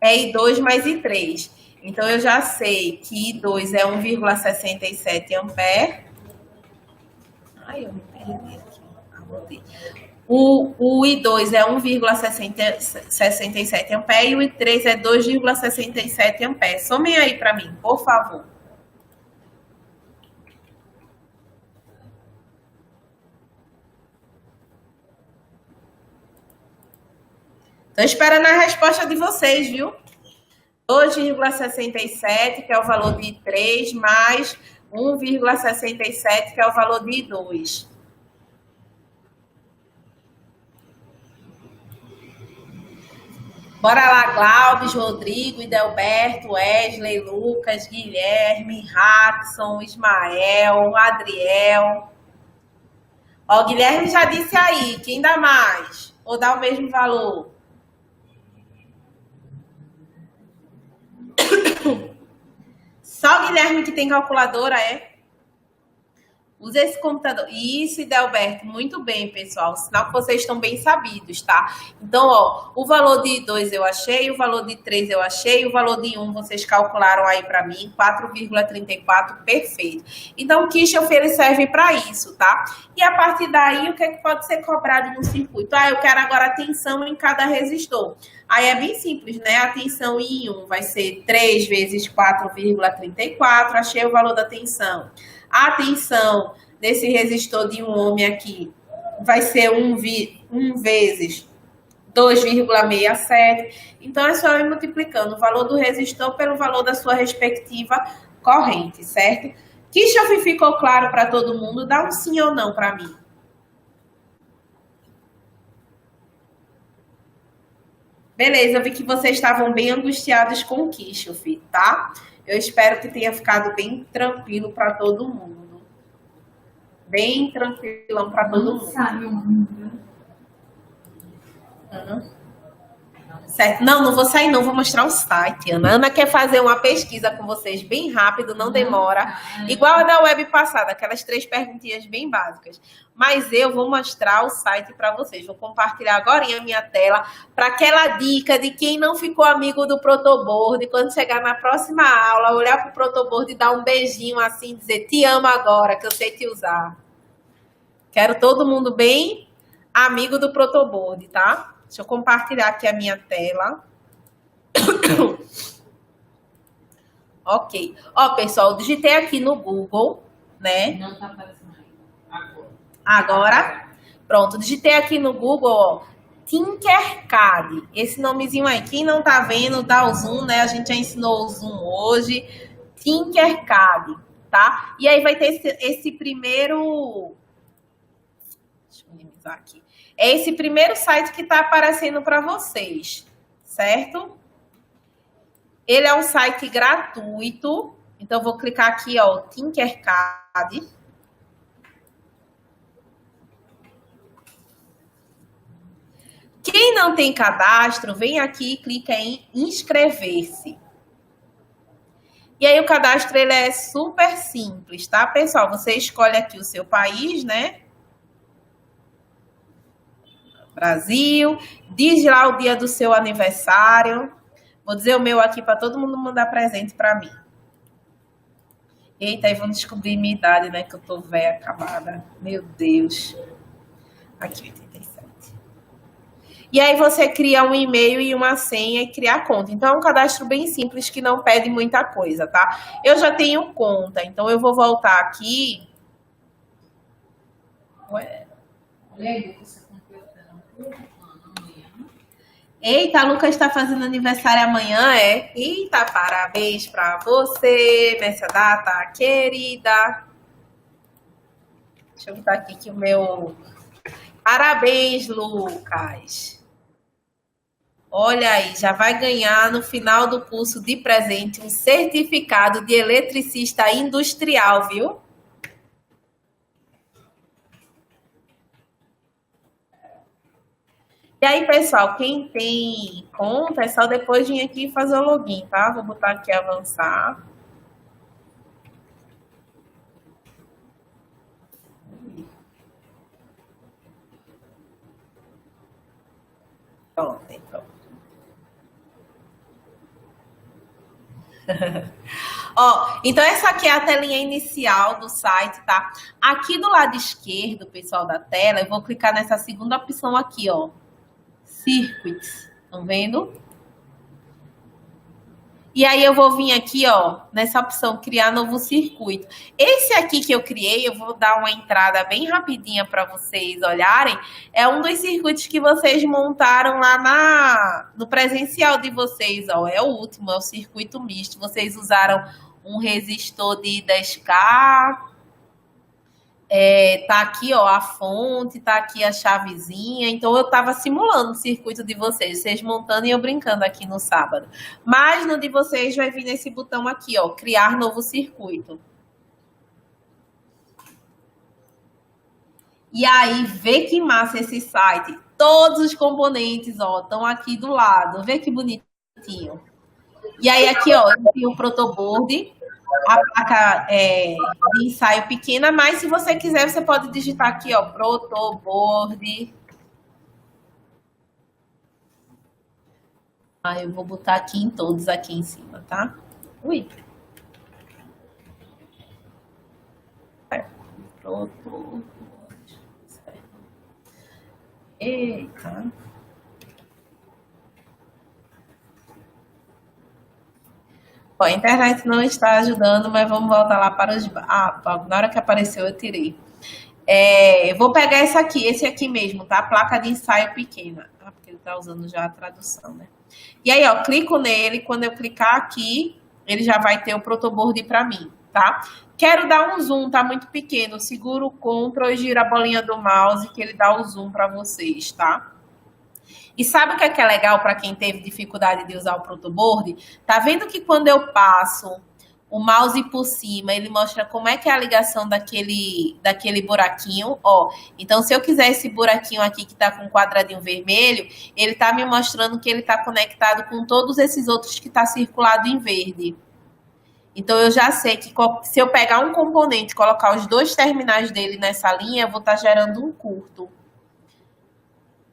Speaker 1: é I2 mais I3. Então, eu já sei que I2 é 1,67 amperes. Ai, eu me perdi aqui. O I2 é 1,67 amperes e o I3 é 2,67 amperes. Somem aí para mim, por favor. Estou esperando a resposta de vocês, viu? 2,67, que é o valor de I3, mais 1,67, que é o valor de I2. Bora lá, Glaudes, Rodrigo, Idelberto, Wesley, Lucas, Guilherme, Radson, Ismael, Adriel. Ó, o Guilherme já disse aí, quem dá mais? Ou dá o mesmo valor? Só o Guilherme que tem calculadora, é? Usa esse computador. Isso, Idelberto. Muito bem, pessoal. Sinal que vocês estão bem sabidos, tá? Então, ó, o valor de 2 eu achei, o valor de 3 eu achei, o valor de 1 vocês calcularam aí para mim, 4,34, perfeito. Então, o Kirchhoff, ele serve para isso, tá? E a partir daí, o que é que pode ser cobrado no circuito? Ah, eu quero agora a tensão em cada resistor. Aí é bem simples, né? A tensão em 1 vai ser 3 vezes 4,34, achei o valor da tensão. A tensão desse resistor de 1 ohm aqui vai ser 1 vezes 2,67. Então, é só ir multiplicando o valor do resistor pelo valor da sua respectiva corrente, certo? Kirchhoff ficou claro para todo mundo? Dá um sim ou não para mim. Beleza, eu vi que vocês estavam bem angustiados com o Kirchhoff, tá? Eu espero que tenha ficado bem tranquilo para todo mundo. Bem tranquilão para todo mundo.
Speaker 2: Sabe o mundo.
Speaker 1: Certo. Não vou sair não, vou mostrar o site, Ana. Ana quer fazer uma pesquisa com vocês bem rápido, não demora. Igual a da web passada, aquelas 3 perguntinhas bem básicas. Mas eu vou mostrar o site para vocês. Vou compartilhar agora a minha tela para aquela dica de quem não ficou amigo do Protoboard, quando chegar na próxima aula, olhar para o Protoboard e dar um beijinho assim, dizer te amo agora, que eu sei te usar. Quero todo mundo bem amigo do Protoboard, tá? Deixa eu compartilhar aqui a minha tela. Ok. Ó, pessoal, eu digitei aqui no Google, né?
Speaker 2: Não tá aparecendo aí.
Speaker 1: Agora. Pronto, digitei aqui no Google, ó, Tinkercad. Esse nomezinho aí, quem não tá vendo, dá o zoom, né? A gente já ensinou o zoom hoje. Tinkercad, tá? E aí vai ter esse primeiro... Deixa eu minimizar aqui. É esse primeiro site que está aparecendo para vocês, certo? Ele é um site gratuito. Então, eu vou clicar aqui, ó, Tinkercad. Quem não tem cadastro, vem aqui e clica em inscrever-se. E aí, o cadastro, ele é super simples, tá, pessoal? Você escolhe aqui o seu país, né? Brasil, diz lá o dia do seu aniversário. Vou dizer o meu aqui para todo mundo mandar presente para mim. Eita, aí vão descobrir minha idade, né? Que eu tô velha, acabada. Meu Deus. Aqui, 87. E aí você cria um e-mail e uma senha e cria a conta. Então é um cadastro bem simples que não pede muita coisa, tá? Eu já tenho conta, então eu vou voltar aqui. Ué.
Speaker 2: Olha aí, você.
Speaker 1: Eita, a Lucas está fazendo aniversário amanhã, é? Eita, parabéns para você nessa data querida. Deixa eu botar aqui que o meu... Parabéns, Lucas. Olha aí, já vai ganhar no final do curso de presente um certificado de eletricista industrial, viu? E aí, pessoal, quem tem conta, é só depois vir aqui e fazer o login, tá? Vou botar aqui avançar. Pronto, então. Ó, então essa aqui é a telinha inicial do site, tá? Aqui do lado esquerdo, pessoal, da tela, eu vou clicar nessa segunda opção aqui, ó. Circuits, estão vendo? E aí eu vou vir aqui, ó, nessa opção, criar novo circuito. Esse aqui que eu criei, eu vou dar uma entrada bem rapidinha para vocês olharem. É um dos circuitos que vocês montaram lá no presencial de vocês, ó. É o último, é o circuito misto. Vocês usaram um resistor de 10K. Tá aqui, ó, a fonte, tá aqui a chavezinha. Então, eu tava simulando o circuito de vocês montando e eu brincando aqui no sábado. Mas no de vocês vai vir nesse botão aqui, ó, criar novo circuito. E aí, vê que massa esse site. Todos os componentes, ó, estão aqui do lado. Vê que bonitinho. E aí, aqui, ó, tem o protoboard. A placa de ensaio pequena, mas se você quiser, você pode digitar aqui, ó, protoboard. Eu vou botar aqui em todos, aqui em cima, tá? Ui. Protoboard. Eita. A internet não está ajudando, mas vamos voltar lá para os... na hora que apareceu eu tirei. Eu vou pegar esse aqui mesmo, tá? Placa de ensaio pequena. Ah, porque ele tá usando já a tradução, né? E aí, ó, clico nele. Quando eu clicar aqui, ele já vai ter o protoboard para mim, tá? Quero dar um zoom, tá muito pequeno. Seguro o Ctrl e giro a bolinha do mouse que ele dá o zoom para vocês, tá? E sabe o que é legal para quem teve dificuldade de usar o protoboard? Tá vendo que quando eu passo o mouse por cima, ele mostra como é que é a ligação daquele buraquinho, ó. Então, se eu quiser esse buraquinho aqui que tá com um quadradinho vermelho, ele tá me mostrando que ele tá conectado com todos esses outros que tá circulado em verde. Então, eu já sei que se eu pegar um componente e colocar os dois terminais dele nessa linha, eu vou estar gerando um curto.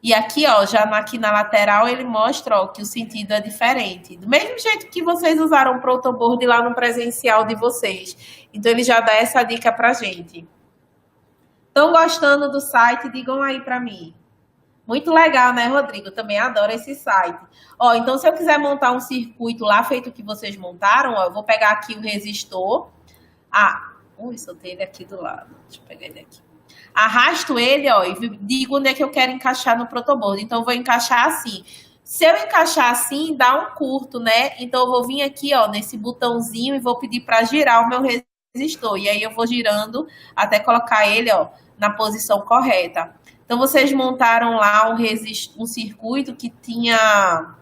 Speaker 1: E aqui, ó, aqui na lateral, ele mostra, ó, que o sentido é diferente. Do mesmo jeito que vocês usaram o protoboard lá no presencial de vocês. Então, ele já dá essa dica pra gente. Estão gostando do site? Digam aí pra mim. Muito legal, né, Rodrigo? Também adoro esse site. Ó, então, se eu quiser montar um circuito lá, feito o que vocês montaram, ó, eu vou pegar aqui o resistor. Soltei ele aqui do lado. Deixa eu pegar ele aqui. Arrasto ele, ó, e digo onde é que eu quero encaixar no protoboard. Então, eu vou encaixar assim. Se eu encaixar assim, dá um curto, né? Então, eu vou vir aqui, ó, nesse botãozinho e vou pedir para girar o meu resistor. E aí, eu vou girando até colocar ele, ó, na posição correta. Então, vocês montaram lá um circuito que tinha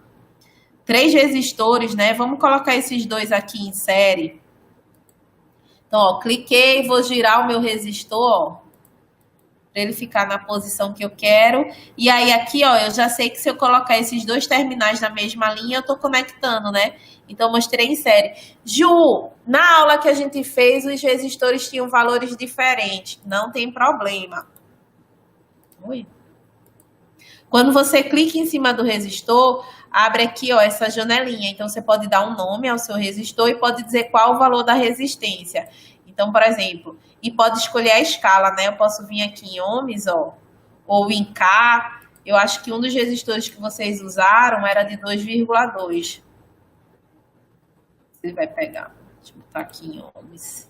Speaker 1: 3 resistores, né? Vamos colocar esses 2 aqui em série. Então, ó, cliquei, vou girar o meu resistor, ó, para ele ficar na posição que eu quero. E aí aqui, ó, eu já sei que se eu colocar esses 2 terminais na mesma linha, eu tô conectando, né? Então, mostrei em série. Ju, na aula que a gente fez, os resistores tinham valores diferentes. Não tem problema. Oi. Quando você clica em cima do resistor, abre aqui, ó, essa janelinha. Então, você pode dar um nome ao seu resistor e pode dizer qual o valor da resistência. Então, por exemplo, e pode escolher a escala, né? Eu posso vir aqui em ohms, ó, ou em K. Eu acho que um dos resistores que vocês usaram era de 2,2. Você vai pegar. Deixa eu botar aqui em ohms.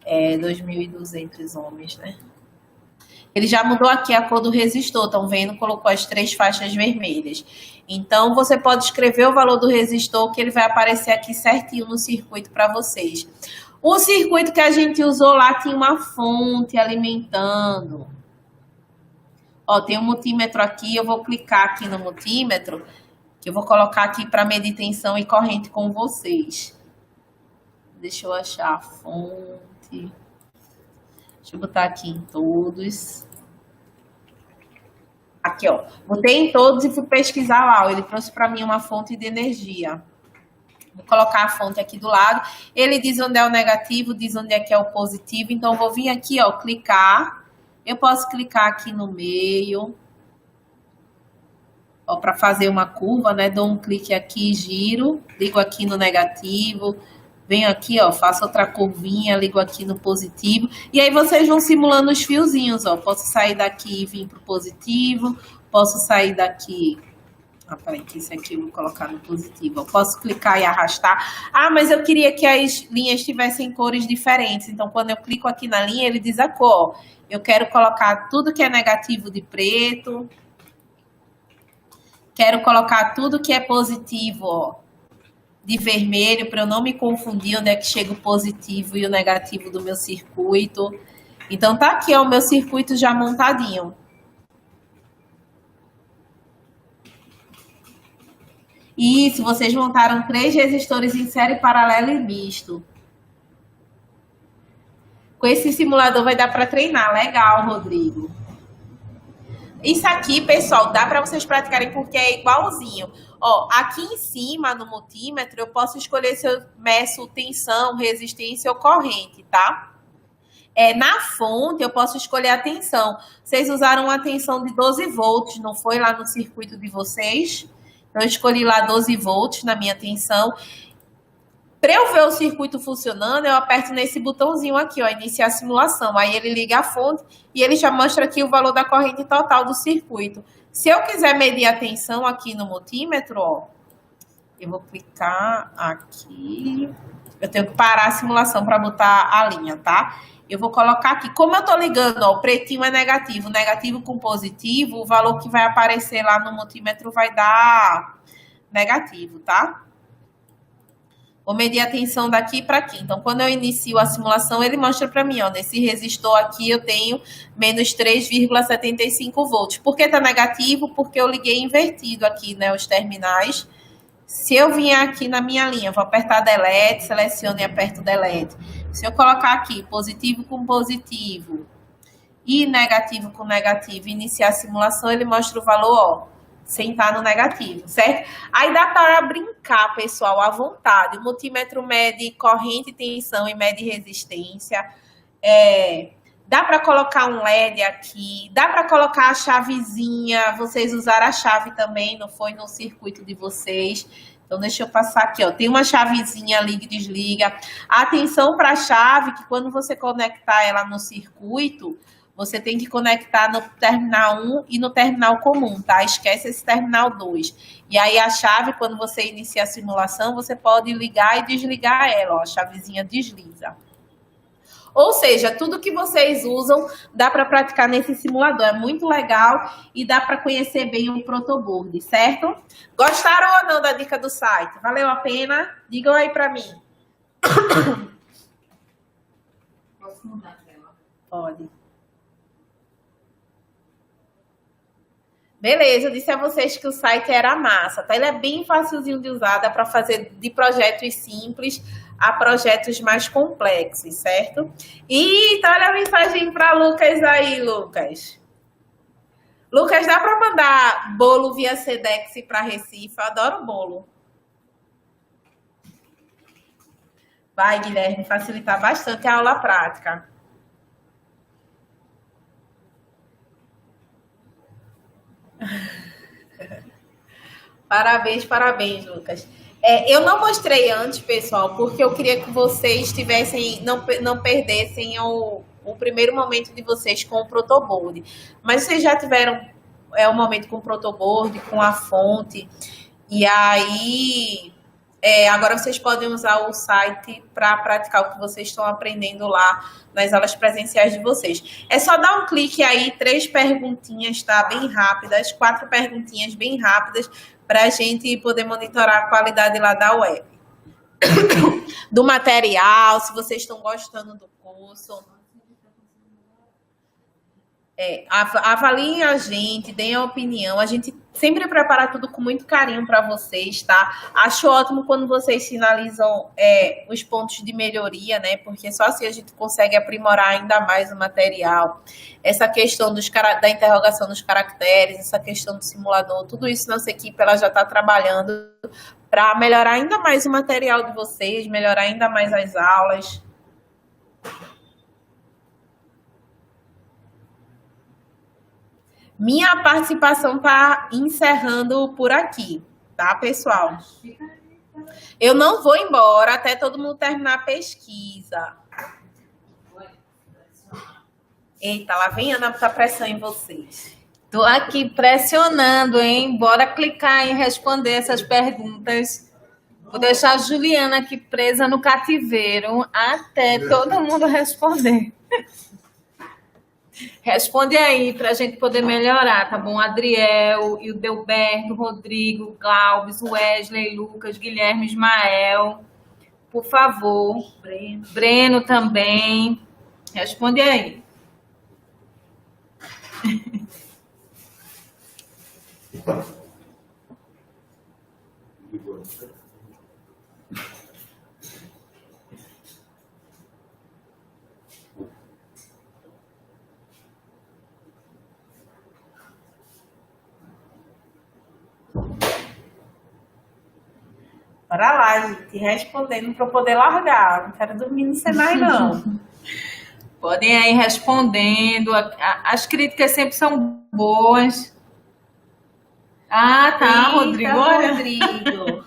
Speaker 1: 2.200 ohms, né? Ele já mudou aqui a cor do resistor, estão vendo? Colocou as 3 faixas vermelhas. Então, você pode escrever o valor do resistor, que ele vai aparecer aqui certinho no circuito para vocês. O circuito que a gente usou lá tinha uma fonte alimentando. Ó, tem um multímetro aqui, eu vou clicar aqui no multímetro, que eu vou colocar aqui para medir tensão e corrente com vocês. Deixa eu achar a fonte. Deixa eu botar aqui em todos. Aqui, ó. Botei em todos e fui pesquisar lá. Ó, ele trouxe para mim uma fonte de energia. Vou colocar a fonte aqui do lado. Ele diz onde é o negativo, diz onde é que é o positivo. Então, vou vir aqui, ó, clicar. Eu posso clicar aqui no meio. Ó, para fazer uma curva, né? Dou um clique aqui, giro. Ligo aqui no negativo. Venho aqui, ó, faço outra curvinha, ligo aqui no positivo. E aí, vocês vão simulando os fiozinhos, ó. Posso sair daqui e vir pro positivo. Posso sair daqui... peraí, que esse aqui eu vou colocar no positivo. Eu posso clicar e arrastar. Mas eu queria que as linhas tivessem cores diferentes. Então, quando eu clico aqui na linha, ele diz a cor. Eu quero colocar tudo que é negativo de preto. Quero colocar tudo que é positivo, ó, de vermelho, para eu não me confundir onde é que chega o positivo e o negativo do meu circuito. Então, tá aqui, ó, o meu circuito já montadinho. Isso, vocês montaram 3 resistores em série paralela e misto. Com esse simulador vai dar para treinar. Legal, Rodrigo. Isso aqui, pessoal, dá para vocês praticarem porque é igualzinho. Ó, aqui em cima, no multímetro, eu posso escolher se eu meço tensão, resistência ou corrente, tá? Na fonte, eu posso escolher a tensão. Vocês usaram uma tensão de 12 volts, não foi lá no circuito de vocês? Então, eu escolhi lá 12 volts na minha tensão. Para eu ver o circuito funcionando, eu aperto nesse botãozinho aqui, ó, iniciar simulação. Aí ele liga a fonte e ele já mostra aqui o valor da corrente total do circuito. Se eu quiser medir a tensão aqui no multímetro, ó, eu vou clicar aqui. Eu tenho que parar a simulação para botar a linha, tá? Eu vou colocar aqui. Como eu tô ligando, ó, o pretinho é negativo, negativo com positivo, o valor que vai aparecer lá no multímetro vai dar negativo, tá? Vou medir a tensão daqui para aqui. Então, quando eu inicio a simulação, ele mostra para mim, ó, nesse resistor aqui eu tenho menos 3,75 volts. Por que tá negativo? Porque eu liguei invertido aqui, né, os terminais. Se eu vier aqui na minha linha, vou apertar Delete, seleciono e aperto Delete. Se eu colocar aqui positivo com positivo e negativo com negativo, iniciar a simulação, ele mostra o valor, ó, sem estar no negativo, certo? Aí dá para brincar, pessoal, à vontade. O multímetro mede corrente, tensão e mede resistência. Dá para colocar um LED aqui, dá para colocar a chavezinha, vocês usaram a chave também, não foi no circuito de vocês. Então, deixa eu passar aqui, ó. Tem uma chavezinha, liga e desliga. Atenção para a chave, que quando você conectar ela no circuito, você tem que conectar no terminal 1 e no terminal comum, tá? Esquece esse terminal 2. E aí, a chave, quando você inicia a simulação, você pode ligar e desligar ela, ó. A chavezinha desliza. Ou seja, tudo que vocês usam dá para praticar nesse simulador. É muito legal e dá para conhecer bem o protoboard, certo? Gostaram ou não da dica do site? Valeu a pena? Digam aí para mim.
Speaker 2: Posso mudar a tela?
Speaker 1: Pode. Beleza, eu disse a vocês que o site era massa, tá? Ele é bem facilzinho de usar, dá para fazer de projetos simples a projetos mais complexos, certo? E tá, olha a mensagem para Lucas aí, Lucas. Lucas, dá para mandar bolo via Sedex para Recife? Eu adoro bolo. Vai, Guilherme, facilitar bastante a aula prática. Parabéns, parabéns, Lucas. Eu não mostrei antes, pessoal, porque eu queria que vocês tivessem, não perdessem o primeiro momento de vocês com o protoboard. Mas vocês já tiveram um momento com o protoboard, com a fonte, e aí agora vocês podem usar o site para praticar o que vocês estão aprendendo lá nas aulas presenciais de vocês. É só dar um clique aí, 3 perguntinhas, tá? Bem rápidas, 4 perguntinhas bem rápidas, para a gente poder monitorar a qualidade lá da web. Do material, se vocês estão gostando do curso. Avaliem a gente, deem a opinião. A gente sempre prepara tudo com muito carinho para vocês, tá? Acho ótimo quando vocês sinalizam os pontos de melhoria, né? Porque só assim a gente consegue aprimorar ainda mais o material. Essa questão da interrogação dos caracteres, essa questão do simulador, tudo isso nossa equipe ela já está trabalhando para melhorar ainda mais o material de vocês, melhorar ainda mais as aulas. Minha participação está encerrando por aqui, tá, pessoal? Eu não vou embora até todo mundo terminar a pesquisa. Eita, lá vem Ana botar pressão em vocês.
Speaker 2: Tô aqui pressionando, hein? Bora clicar em responder essas perguntas. Vou deixar a Juliana aqui presa no cativeiro até todo mundo responder. Responde aí para a gente poder melhorar, tá bom? Adriel, Hildelberto, Rodrigo, Glauves, Wesley, Lucas, Guilherme, Ismael, por favor. Breno também. Responde aí.
Speaker 1: Bora lá, gente, respondendo para eu poder largar. Não quero dormir no Senai, não.
Speaker 2: Podem aí respondendo. As críticas sempre são boas. Ah, tá,
Speaker 1: Eita,
Speaker 2: Rodrigo. Olha.
Speaker 1: Rodrigo.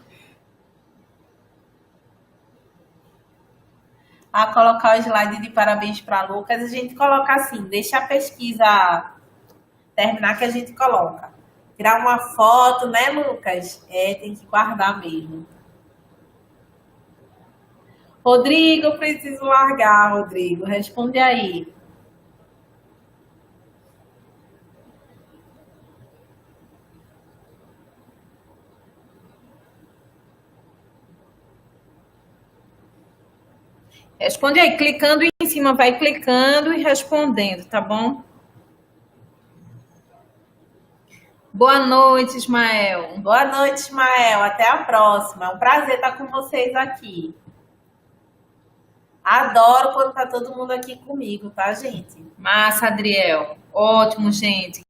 Speaker 1: A colocar o slide de parabéns para Lucas, a gente coloca assim, deixa a pesquisa terminar que a gente coloca. Tirar uma foto, né, Lucas? Tem que guardar mesmo. Rodrigo, eu preciso largar, Rodrigo. Responde aí.
Speaker 2: Responde aí, clicando em cima, vai clicando e respondendo, tá bom? Boa noite, Ismael.
Speaker 1: Boa noite, Ismael. Até a próxima. É um prazer estar com vocês aqui. Adoro quando tá todo mundo aqui comigo, tá, gente?
Speaker 2: Massa, Adriel. Ótimo, gente.